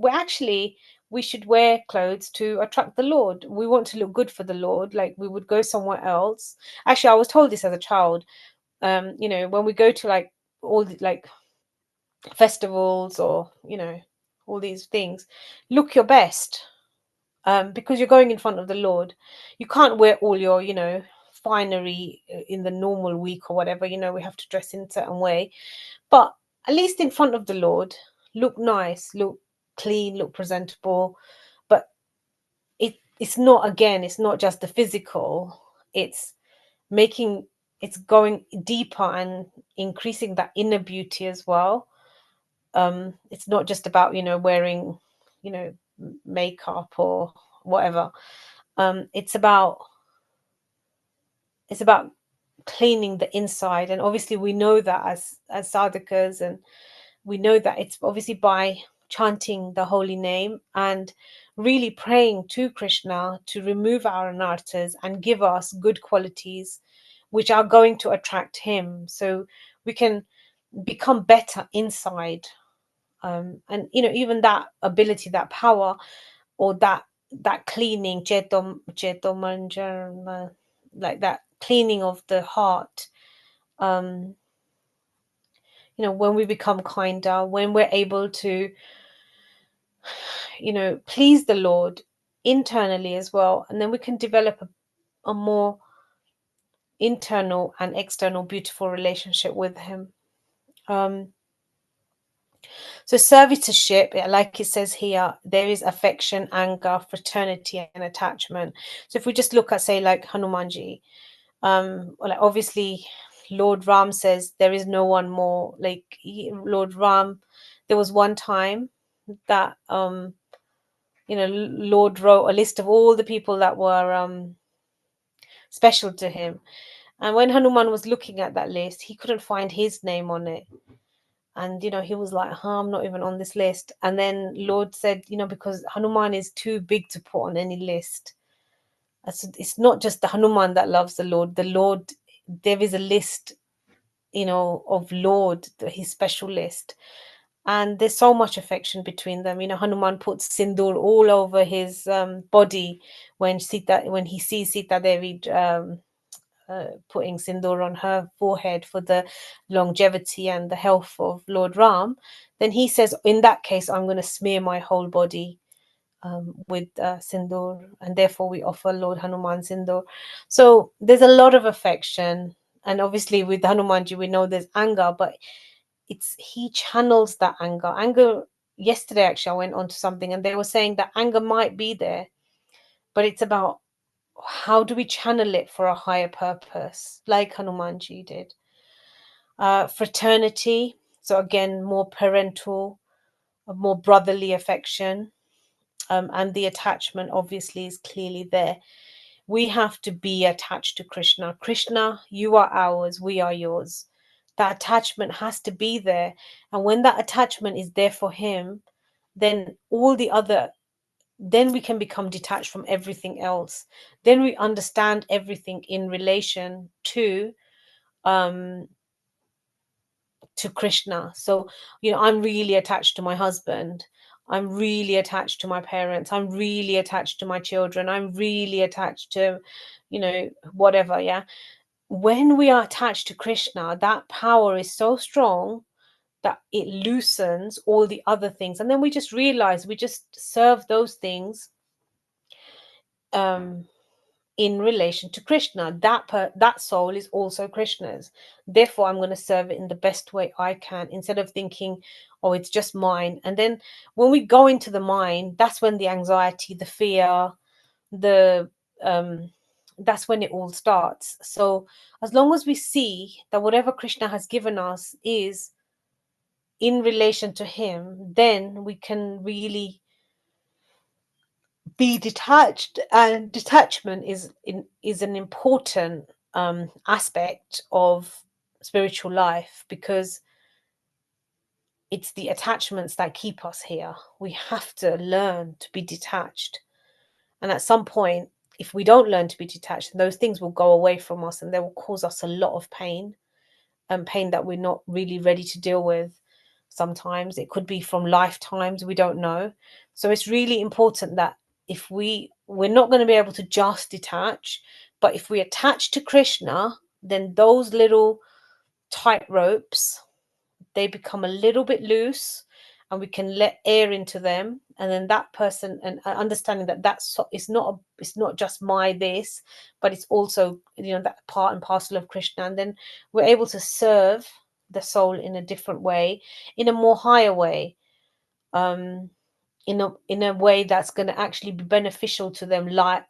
we should wear clothes to attract the Lord. We want to look good for the Lord. Like, we would go somewhere else. Actually, I was told this as a child. When we go to like all the like festivals, or all these things, look your best. Because you're going in front of the Lord. You can't wear all your finery in the normal week or whatever. We have to dress in a certain way, but at least in front of the Lord, look nice, look clean, look presentable. But it's not just the physical. It's going deeper and increasing that inner beauty as well. It's not just about wearing makeup or whatever. It's about cleaning the inside. And obviously we know that as sadhakas, and we know that it's obviously by chanting the holy name and really praying to Krishna to remove our anarthas and give us good qualities which are going to attract him, so we can become better inside. And even that ability, that power, or that cleaning, Cheto like that cleaning of the heart. When we become kinder, when we're able to please the Lord internally as well, and then we can develop a more internal and external beautiful relationship with him. So servitorship, like it says here, there is affection, anger, fraternity, and attachment. So if we just look at, say, like Hanumanji, like obviously Lord Ram says there is no one more like Lord Ram. There was one time that Lord wrote a list of all the people that were special to him, and when Hanuman was looking at that list, he couldn't find his name on it. And he was like, I'm not even on this list. And then Lord said, because Hanuman is too big to put on any list. It's not just the Hanuman that loves the Lord. The Lord, there is a list, of Lord, his special list. And there's so much affection between them. Hanuman puts sindoor all over his body when he sees Sita Devi putting sindoor on her forehead for the longevity and the health of Lord Ram. Then he says, in that case, I'm going to smear my whole body with sindoor, and therefore we offer Lord Hanuman sindoor. So there's a lot of affection, and obviously with Hanumanji we know there's anger, but he channels that anger. Yesterday actually I went on to something and they were saying that anger might be there, but it's about how do we channel it for a higher purpose, like Hanumanji did? Fraternity, so again, more parental, more brotherly affection, and the attachment obviously is clearly there. We have to be attached to Krishna. Krishna, you are ours, we are yours. That attachment has to be there. And when that attachment is there for him, then all the other, then we can become detached from everything else. Then we understand everything in relation um to Krishna. So, I'm really attached to my husband. I'm really attached to my parents. I'm really attached to my children. I'm really attached to, whatever. Yeah. When we are attached to Krishna, that power is so strong that it loosens all the other things. And then we just realize we just serve those things um in relation to Krishna. That soul is also Krishna's. Therefore, I'm going to serve it in the best way I can, instead of thinking, oh, it's just mine. And then when we go into the mind, that's when the anxiety, the fear, the that's when it all starts. So as long as we see that whatever Krishna has given us is in relation to him, then we can really be detached. And detachment is an important aspect of spiritual life, because it's the attachments that keep us here. We have to learn to be detached, and at some point, if we don't learn to be detached, those things will go away from us and they will cause us a lot of pain, and pain that we're not really ready to deal with. Sometimes it could be from lifetimes, we don't know. So it's really important that if we're not going to be able to just detach, but if we attach to Krishna, then those little tight ropes, they become a little bit loose, and we can let air into them. And then that person, and understanding that it's not just my this, but it's also, that part and parcel of Krishna. And then we're able to serve the soul in a different way, in a more higher way, um in a way that's going to actually be beneficial to them, like,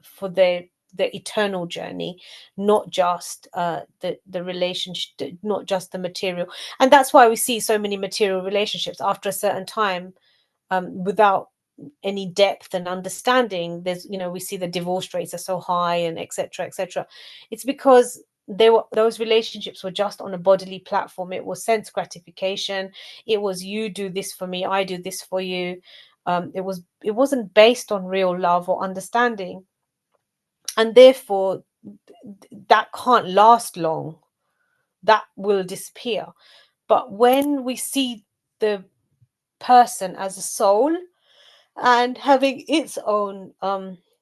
for their eternal journey, not just the relationship, not just the material. And that's why we see so many material relationships after a certain time, without any depth and understanding. There's, we see the divorce rates are so high, and etc etc. It's because those relationships were just on a bodily platform. It was sense gratification. It was, you do this for me, I do this for you. It wasn't based on real love or understanding, and therefore that can't last long. That will disappear. But when we see the person as a soul and having its own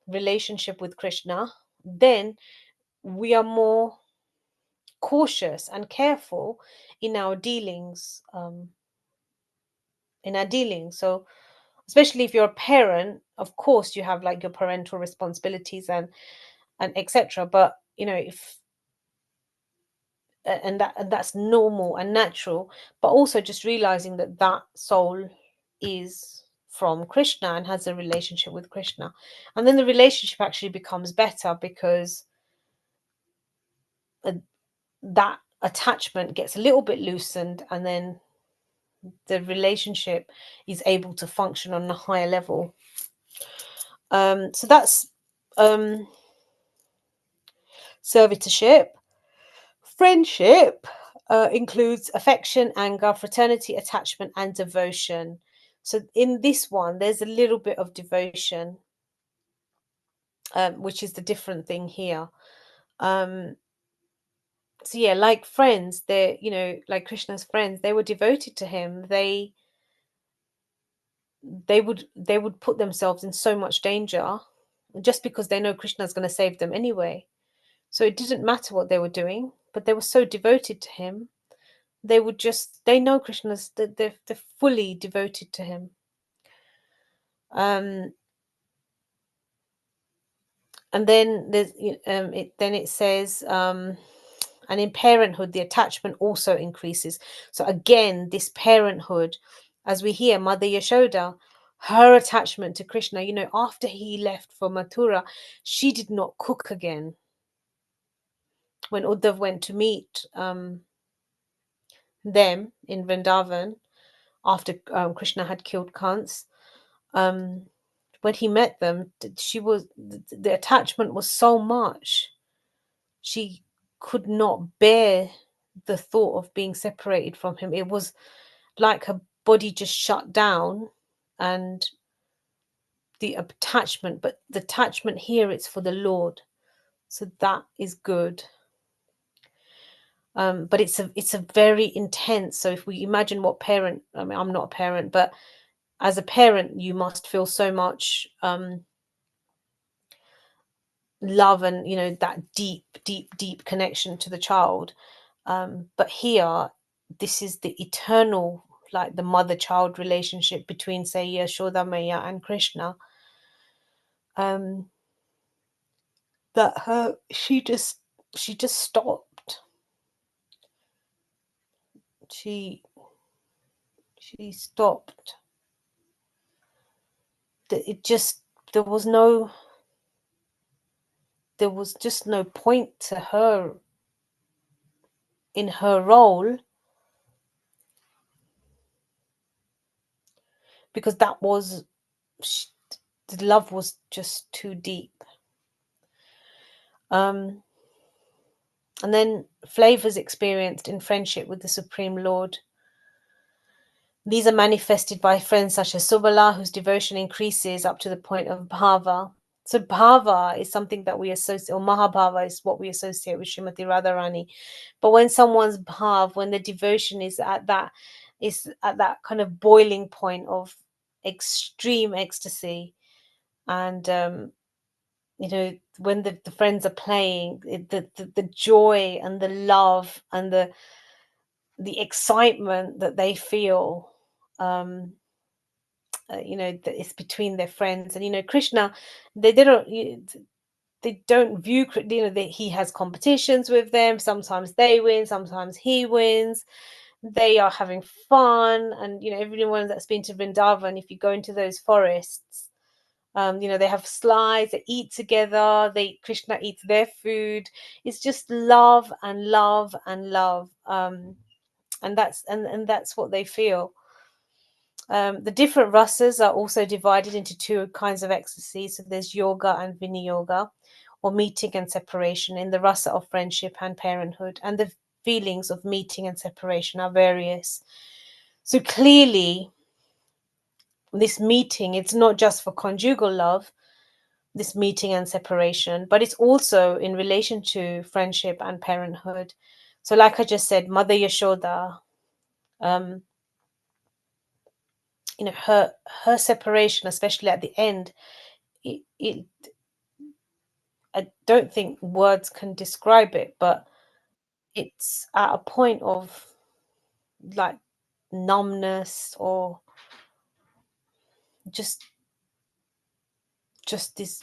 relationship with Krishna, then we are more cautious and careful in our dealings. So, especially if you're a parent, of course, you have like your parental responsibilities and etc. But if and that's normal and natural, but also just realizing that that soul is from Krishna and has a relationship with Krishna. And then the relationship actually becomes better, because that attachment gets a little bit loosened, and then the relationship is able to function on a higher level. So that's servitorship. Friendship includes affection, anger, fraternity, attachment, and devotion. So in this one, there's a little bit of devotion, which is the different thing here. So yeah, like friends, they're, like Krishna's friends, they were devoted to him. They would put themselves in so much danger just because they know Krishna's going to save them anyway. So it didn't matter what they were doing, but they were so devoted to him. They know Krishna's, they're fully devoted to him. And then it says, and in parenthood, the attachment also increases. So again, this parenthood, as we hear Mother Yashoda, her attachment to Krishna, you know, after he left for Mathura, she did not cook again. When Uddhav went to meet them in Vrindavan after Krishna had killed Kans, when he met them, the attachment was so much, she could not bear the thought of being separated from him. It was like her body just shut down, and the attachment, but the attachment here, it's for the Lord, so that is good. But it's a very intense. So if we imagine what parent, I mean, I'm not a parent, but as a parent, you must feel so much love and, you know, that deep connection to the child. But here, this is the eternal, like the mother-child relationship between, say, Yashoda Maya and Krishna. That she just stopped. She stopped. It just there was just no point to her in her role, because that was the love was just too deep. And then flavors experienced in friendship with the Supreme Lord. These are manifested by friends such as Subala, whose devotion increases up to the point of bhava. So bhava is something that we associate, or mahabhava is what we associate with Srimati Radharani. But when someone's bhav, when the devotion is at that kind of boiling point of extreme ecstasy, and you know, when the friends are playing, the joy and the love and the excitement that they feel, you know, that it's between their friends. And, you know, Krishna, they don't view, you know, that he has competitions with them. Sometimes they win, sometimes he wins. They are having fun. And, you know, everyone that's been to Vrindavan, if you go into those forests, you know, they have slides, they eat together, Krishna eats their food. It's just love and love and love. And that's what they feel. The different rasas are also divided into two kinds of ecstasy. So there's yoga and viniyoga, or meeting and separation, in the rasa of friendship and parenthood. And the feelings of meeting and separation are various. So clearly, this meeting, it's not just for conjugal love, this meeting and separation, but it's also in relation to friendship and parenthood. So like I just said, Mother Yashoda, you know, her separation, especially at the end, it I don't think words can describe it, but it's at a point of like numbness, or just this,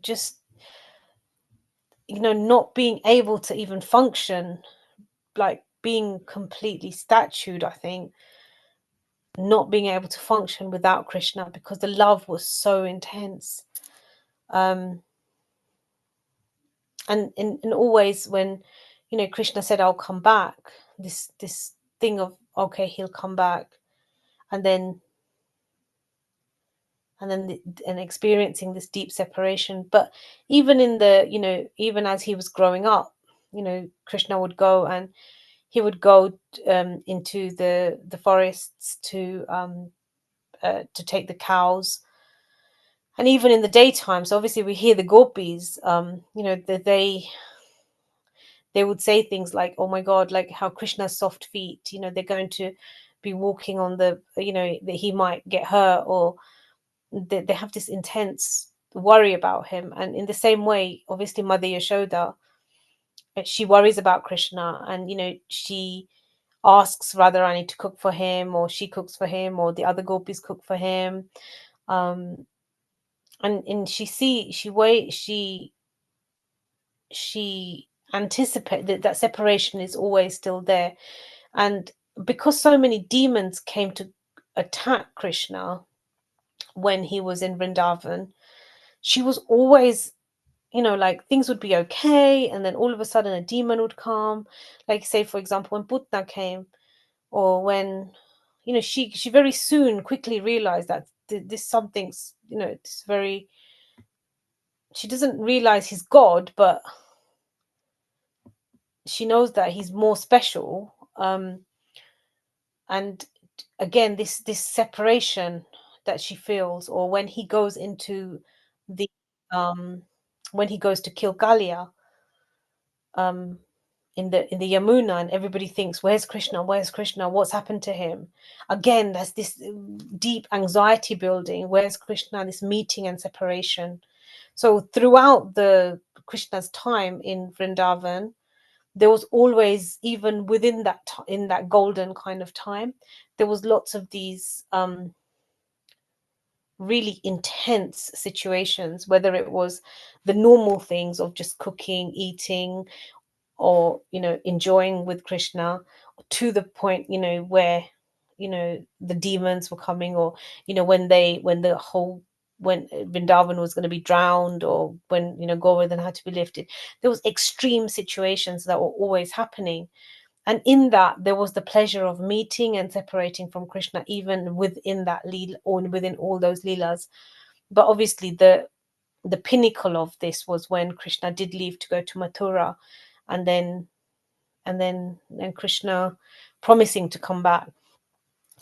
just, you know, not being able to even function, like being completely statued, I think, not being able to function without Krishna, because the love was so intense. And always when, you know, Krishna said, I'll come back, this thing of, okay, he'll come back, and then and experiencing this deep separation. But even in the, you know, even as he was growing up, you know, Krishna would go, and he would go into the forests to take the cows. And even in the daytime, so obviously we hear the gopis, you know, that they would say things like, oh my God, like how Krishna's soft feet, you know, they're going to be walking on the, you know, that he might get hurt, or they have this intense worry about him. And in the same way, obviously, Mother Yashoda, she worries about Krishna, and, you know, she asks Radharani to cook for him, or she cooks for him, or the other gopis cook for him. And she anticipates that separation is always still there. And because so many demons came to attack Krishna when he was in Vrindavan, she was always, you know, like things would be okay, and then all of a sudden a demon would come. Like, say for example, when Putna came, or when, you know, she very soon quickly realized that this something's, you know, it's very, she doesn't realize he's God, but she knows that he's more special. And again, this separation that she feels, or when he goes into the when he goes to kill Kalia, um in the Yamuna, and everybody thinks, where's Krishna, where's Krishna, what's happened to him? Again, there's this deep anxiety building, where's Krishna, this meeting and separation. So throughout the Krishna's time in Vrindavan, there was always, even within that in that golden kind of time, there was lots of these really intense situations, whether it was the normal things of just cooking, eating, or, you know, enjoying with Krishna, to the point, you know, where, you know, the demons were coming, or, you know, when the whole, when Vrindavan was going to be drowned, or when, you know, Govardhan had to be lifted. There was extreme situations that were always happening, and in that there was the pleasure of meeting and separating from Krishna, even within that leela, or within all those leelas. But obviously the pinnacle of this was when Krishna did leave to go to Mathura, and then Krishna promising to come back.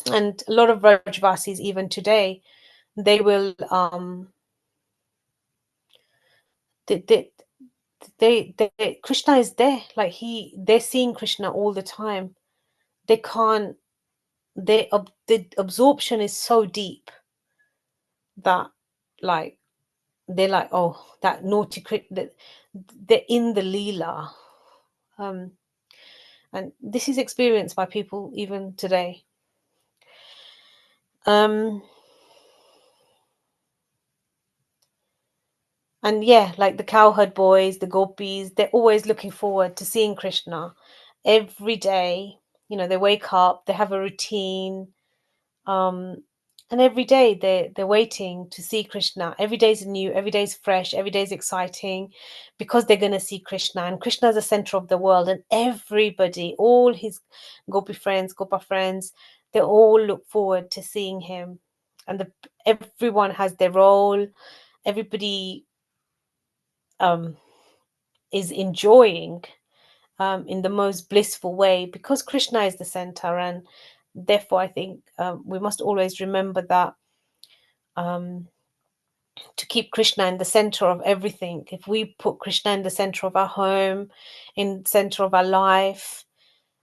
And a lot of Rajvasis even today, they will they, Krishna is there, like they're seeing Krishna all the time. They can't, the absorption is so deep that, like, they're like, oh, that naughty that they're in the Leela. And this is experienced by people even today. And yeah, like the cowherd boys, the gopis, they're always looking forward to seeing Krishna every day. You know, they wake up, they have a routine, and every day they're waiting to see Krishna. Every day's new, every day's fresh, every day's exciting, because they're going to see Krishna. And Krishna is the center of the world, and everybody, all his gopi friends, gopa friends, they all look forward to seeing him. And everyone has their role. Everybody is enjoying in the most blissful way, because Krishna is the center. And therefore I think we must always remember that, to keep Krishna in the center of everything. If we put Krishna in the center of our home, in the center of our life,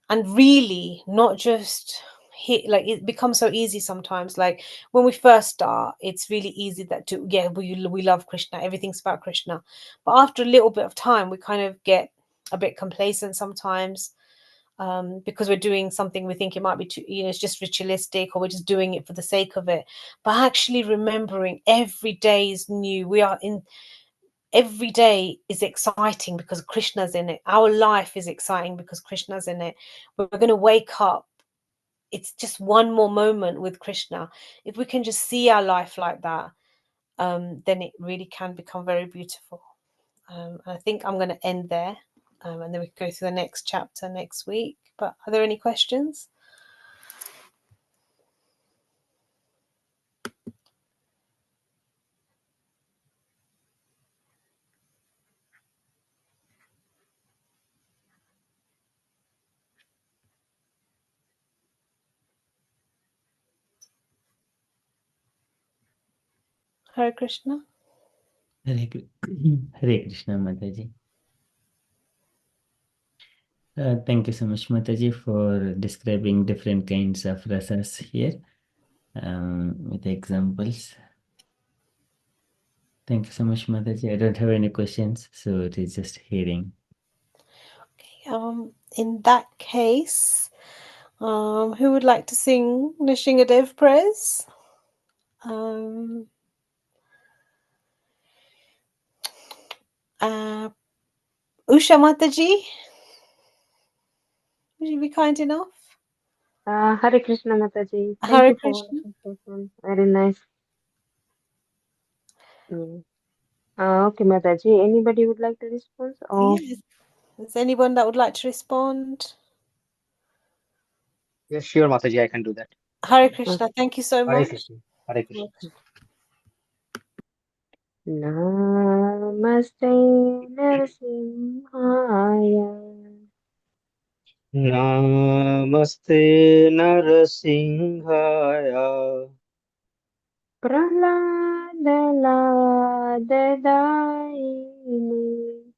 and really not just like, it becomes so easy sometimes, like when we first start, it's really easy that we love Krishna, everything's about Krishna. But after a little bit of time, we kind of get a bit complacent sometimes, because we're doing something, we think it might be too, you know, it's just ritualistic, or we're just doing it for the sake of it. But actually remembering every day is new. Every day is exciting because Krishna's in it. Our life is exciting because Krishna's in it. We're going to wake up. It's just one more moment with Krishna. If we can just see our life like that, then it really can become very beautiful. I think I'm going to end there, and then we can go through the next chapter next week. But are there any questions? Hare Krishna. Hare Krishna, Mataji. Thank you so much, Mataji, for describing different kinds of rasas here with examples. Thank you so much, Mataji. I don't have any questions, so it is just hearing. Okay, in that case, who would like to sing Nishingadev prayers? Usha Mataji, would you be kind enough? Hare Krishna Mataji. Thank Hare you for Krishna. wonderful session. Very nice. Mm. Okay, Mataji. Anybody would like to respond? Or Yes. Is anyone that would like to respond? Yes, sure, Mataji, I can do that. Hare Krishna. Thank you so Hare much. Krishna. Hare Krishna. Namaste Narasimhaya Namaste Narasimhaya Prahladaladadaine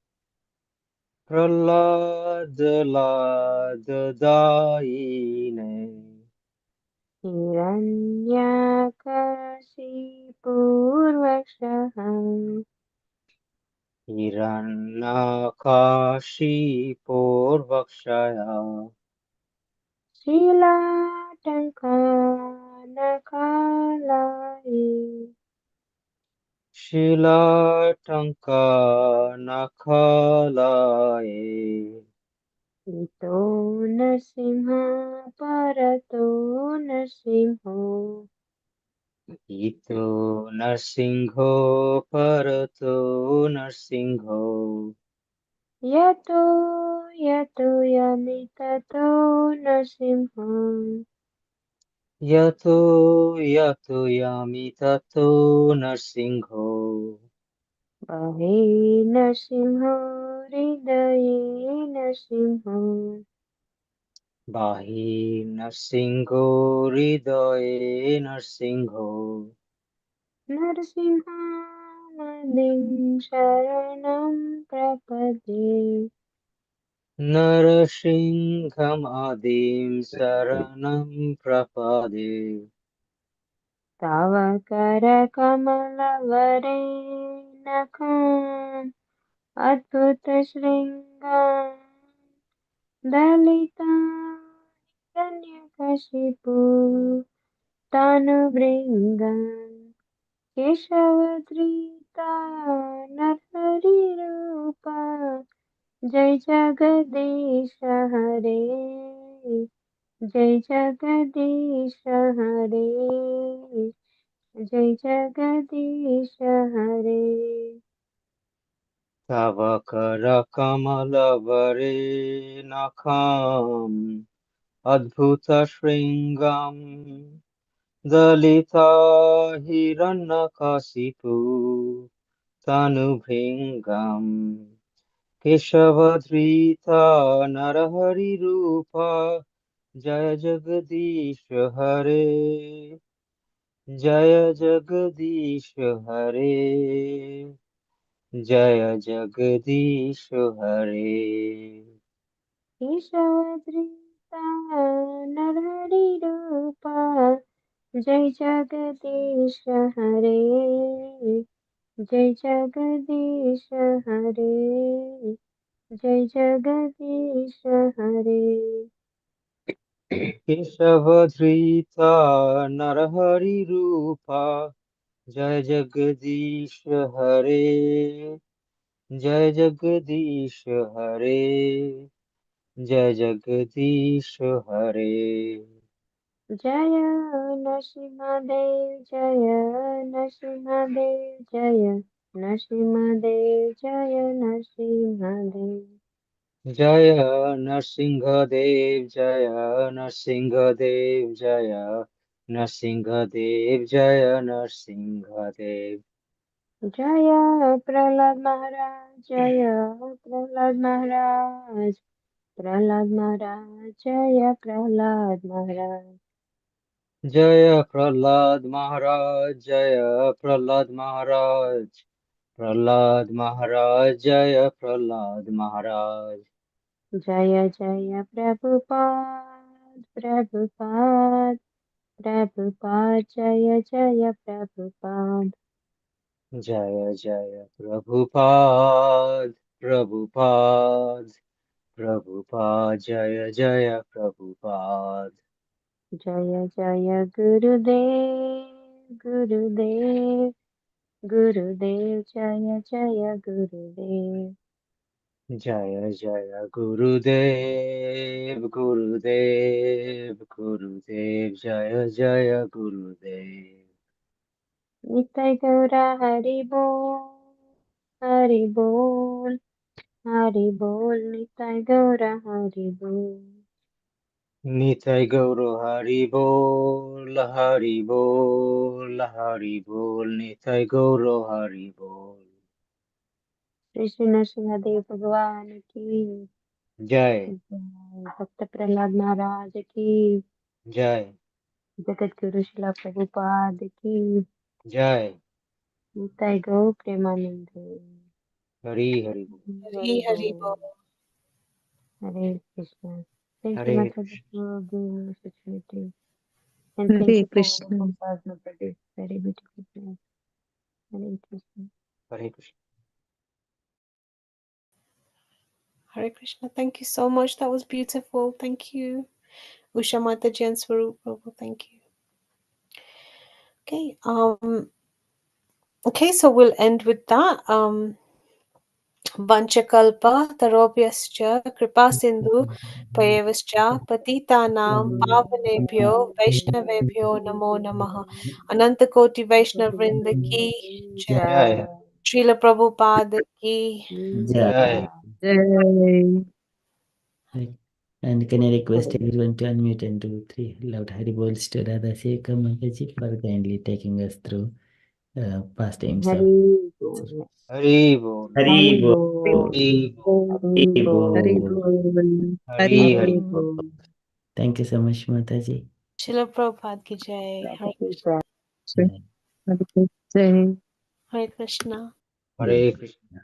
Prahladaladadaine Hiranyakashipurvakshaham Hiranyakashipurvakshaya Shilatankanakalaye Shilatankanakalaye Ito Narasimha Parato Narasimho Ito Narsingho Parato Narsingho Yato Yato Yamitato Narasimho Yato Yato Yamitato Narsingho Bahe Narasimho Hridaye Narasimho Bahi Narsingho Hridaye Narsingho Narasimha Nadim Sharanam Prapade Narasimham Adim Saranam Prapade Tavakara Kamalavare Nakham Adbhuta Shringam Dalita Hiranyakashipu Tanubringam Keshavadrita Narhari Rupa Jai Jagadish Hare Jai Jagadish Hare Jai Jagadish Hare Tavakara Kamalavare Nakham Adbhuta Shringam Dalita Hiranyakasipu Tanubhringam Keshavadrita Narahari Rupa Jaya Jagadish Hare Jaya Jagadish Hare Jaya Jagadish Hare Keshavadrita Narhari Rupa Jai Jagadish Hare Jai Jagadish Hare Jai Jagadish Hare Keshavadrita Narahari Rupa Jaya Jagadish Hare Jaya Jagadish Hare Jaya Jagadish Hare Jaya Nrsimhadev Jaya Nrsimhadev Jaya Nrsimhadev Jaya Nrsimhadev Jaya Narsingadev Jaya Narsingadev Jaya Narsingadev Jaya Narsingadev Jaya Prahlad Maharaj Jaya Prahlad Maharaj Prahlad Maharaj Jaya Prahlad Maharaj Jaya Prahlad Maharaj Jaya Prahlad Maharaj Prahlad Maharaj Jaya Prahlad Maharaj Jaya Jaya Prabhupada Prabhupada Prabhupada Jaya Jaya Prabhupada Jaya Jaya Prabhupada Prabhupada Prabhupada Jaya Jaya Prabhupada Jaya Jaya Gurudev Gurudev Gurudev Jaya Jaya Gurudev Jaya Jaya Gurudev, Gurudev, Gurudev, Jaya Jaya Gurudev. Nitai Gaura Hari Bol, Hari Bol, Hari Bol, Nitai Gaura Hari Bol. Nitai Gauro Hari Bol, Hari Bol, Hari Bol, Nitai Gauro Hari Bol. Shri Narasimhadeva भगवान की Jai, भक्त प्रहलाद महाराज की, Jai, Jagat Guru शिला प्रभुपाद की, Jai, Nitai गौ Premanand. Hari Hari Bol, Hari Hari Bol. Hare Krishna. Thank you, Hare Mataji, for giving me this opportunity. And thank Hare you for Krishna. wonderful Sadhana Pradesh. Very beautiful place. Hare Krishna. Hare Krishna. Hare Krishna. Thank you so much. That was beautiful. Thank you. Usha Mataji and Swarup Prabhu. Thank you. Okay. Okay, so we'll end with that. Vanchakalpa tarobhyascha kripa sindhu payavascha patitanam pavanebhyo vaishnavebhyo namo namaha. Ananta Koti Vaishnav Vrinda ki jai. Jai, Srila Prabhupada ki. Jai. Jai. And can I request everyone to unmute and do 3 loud Hari Bols to Radha Shekhar Mataji for kindly taking us through pastimes of Hare Bol. Hari Bol, Hari Bol. Hari Bol, Hari Hari Bol. Bol. Hari Hari Hari. Bol. Thank you so much, Mataji. Srila Prabhupada ki jai. Hare Jai. Hari Bol. Jai. Hare Krishna. Hare Krishna.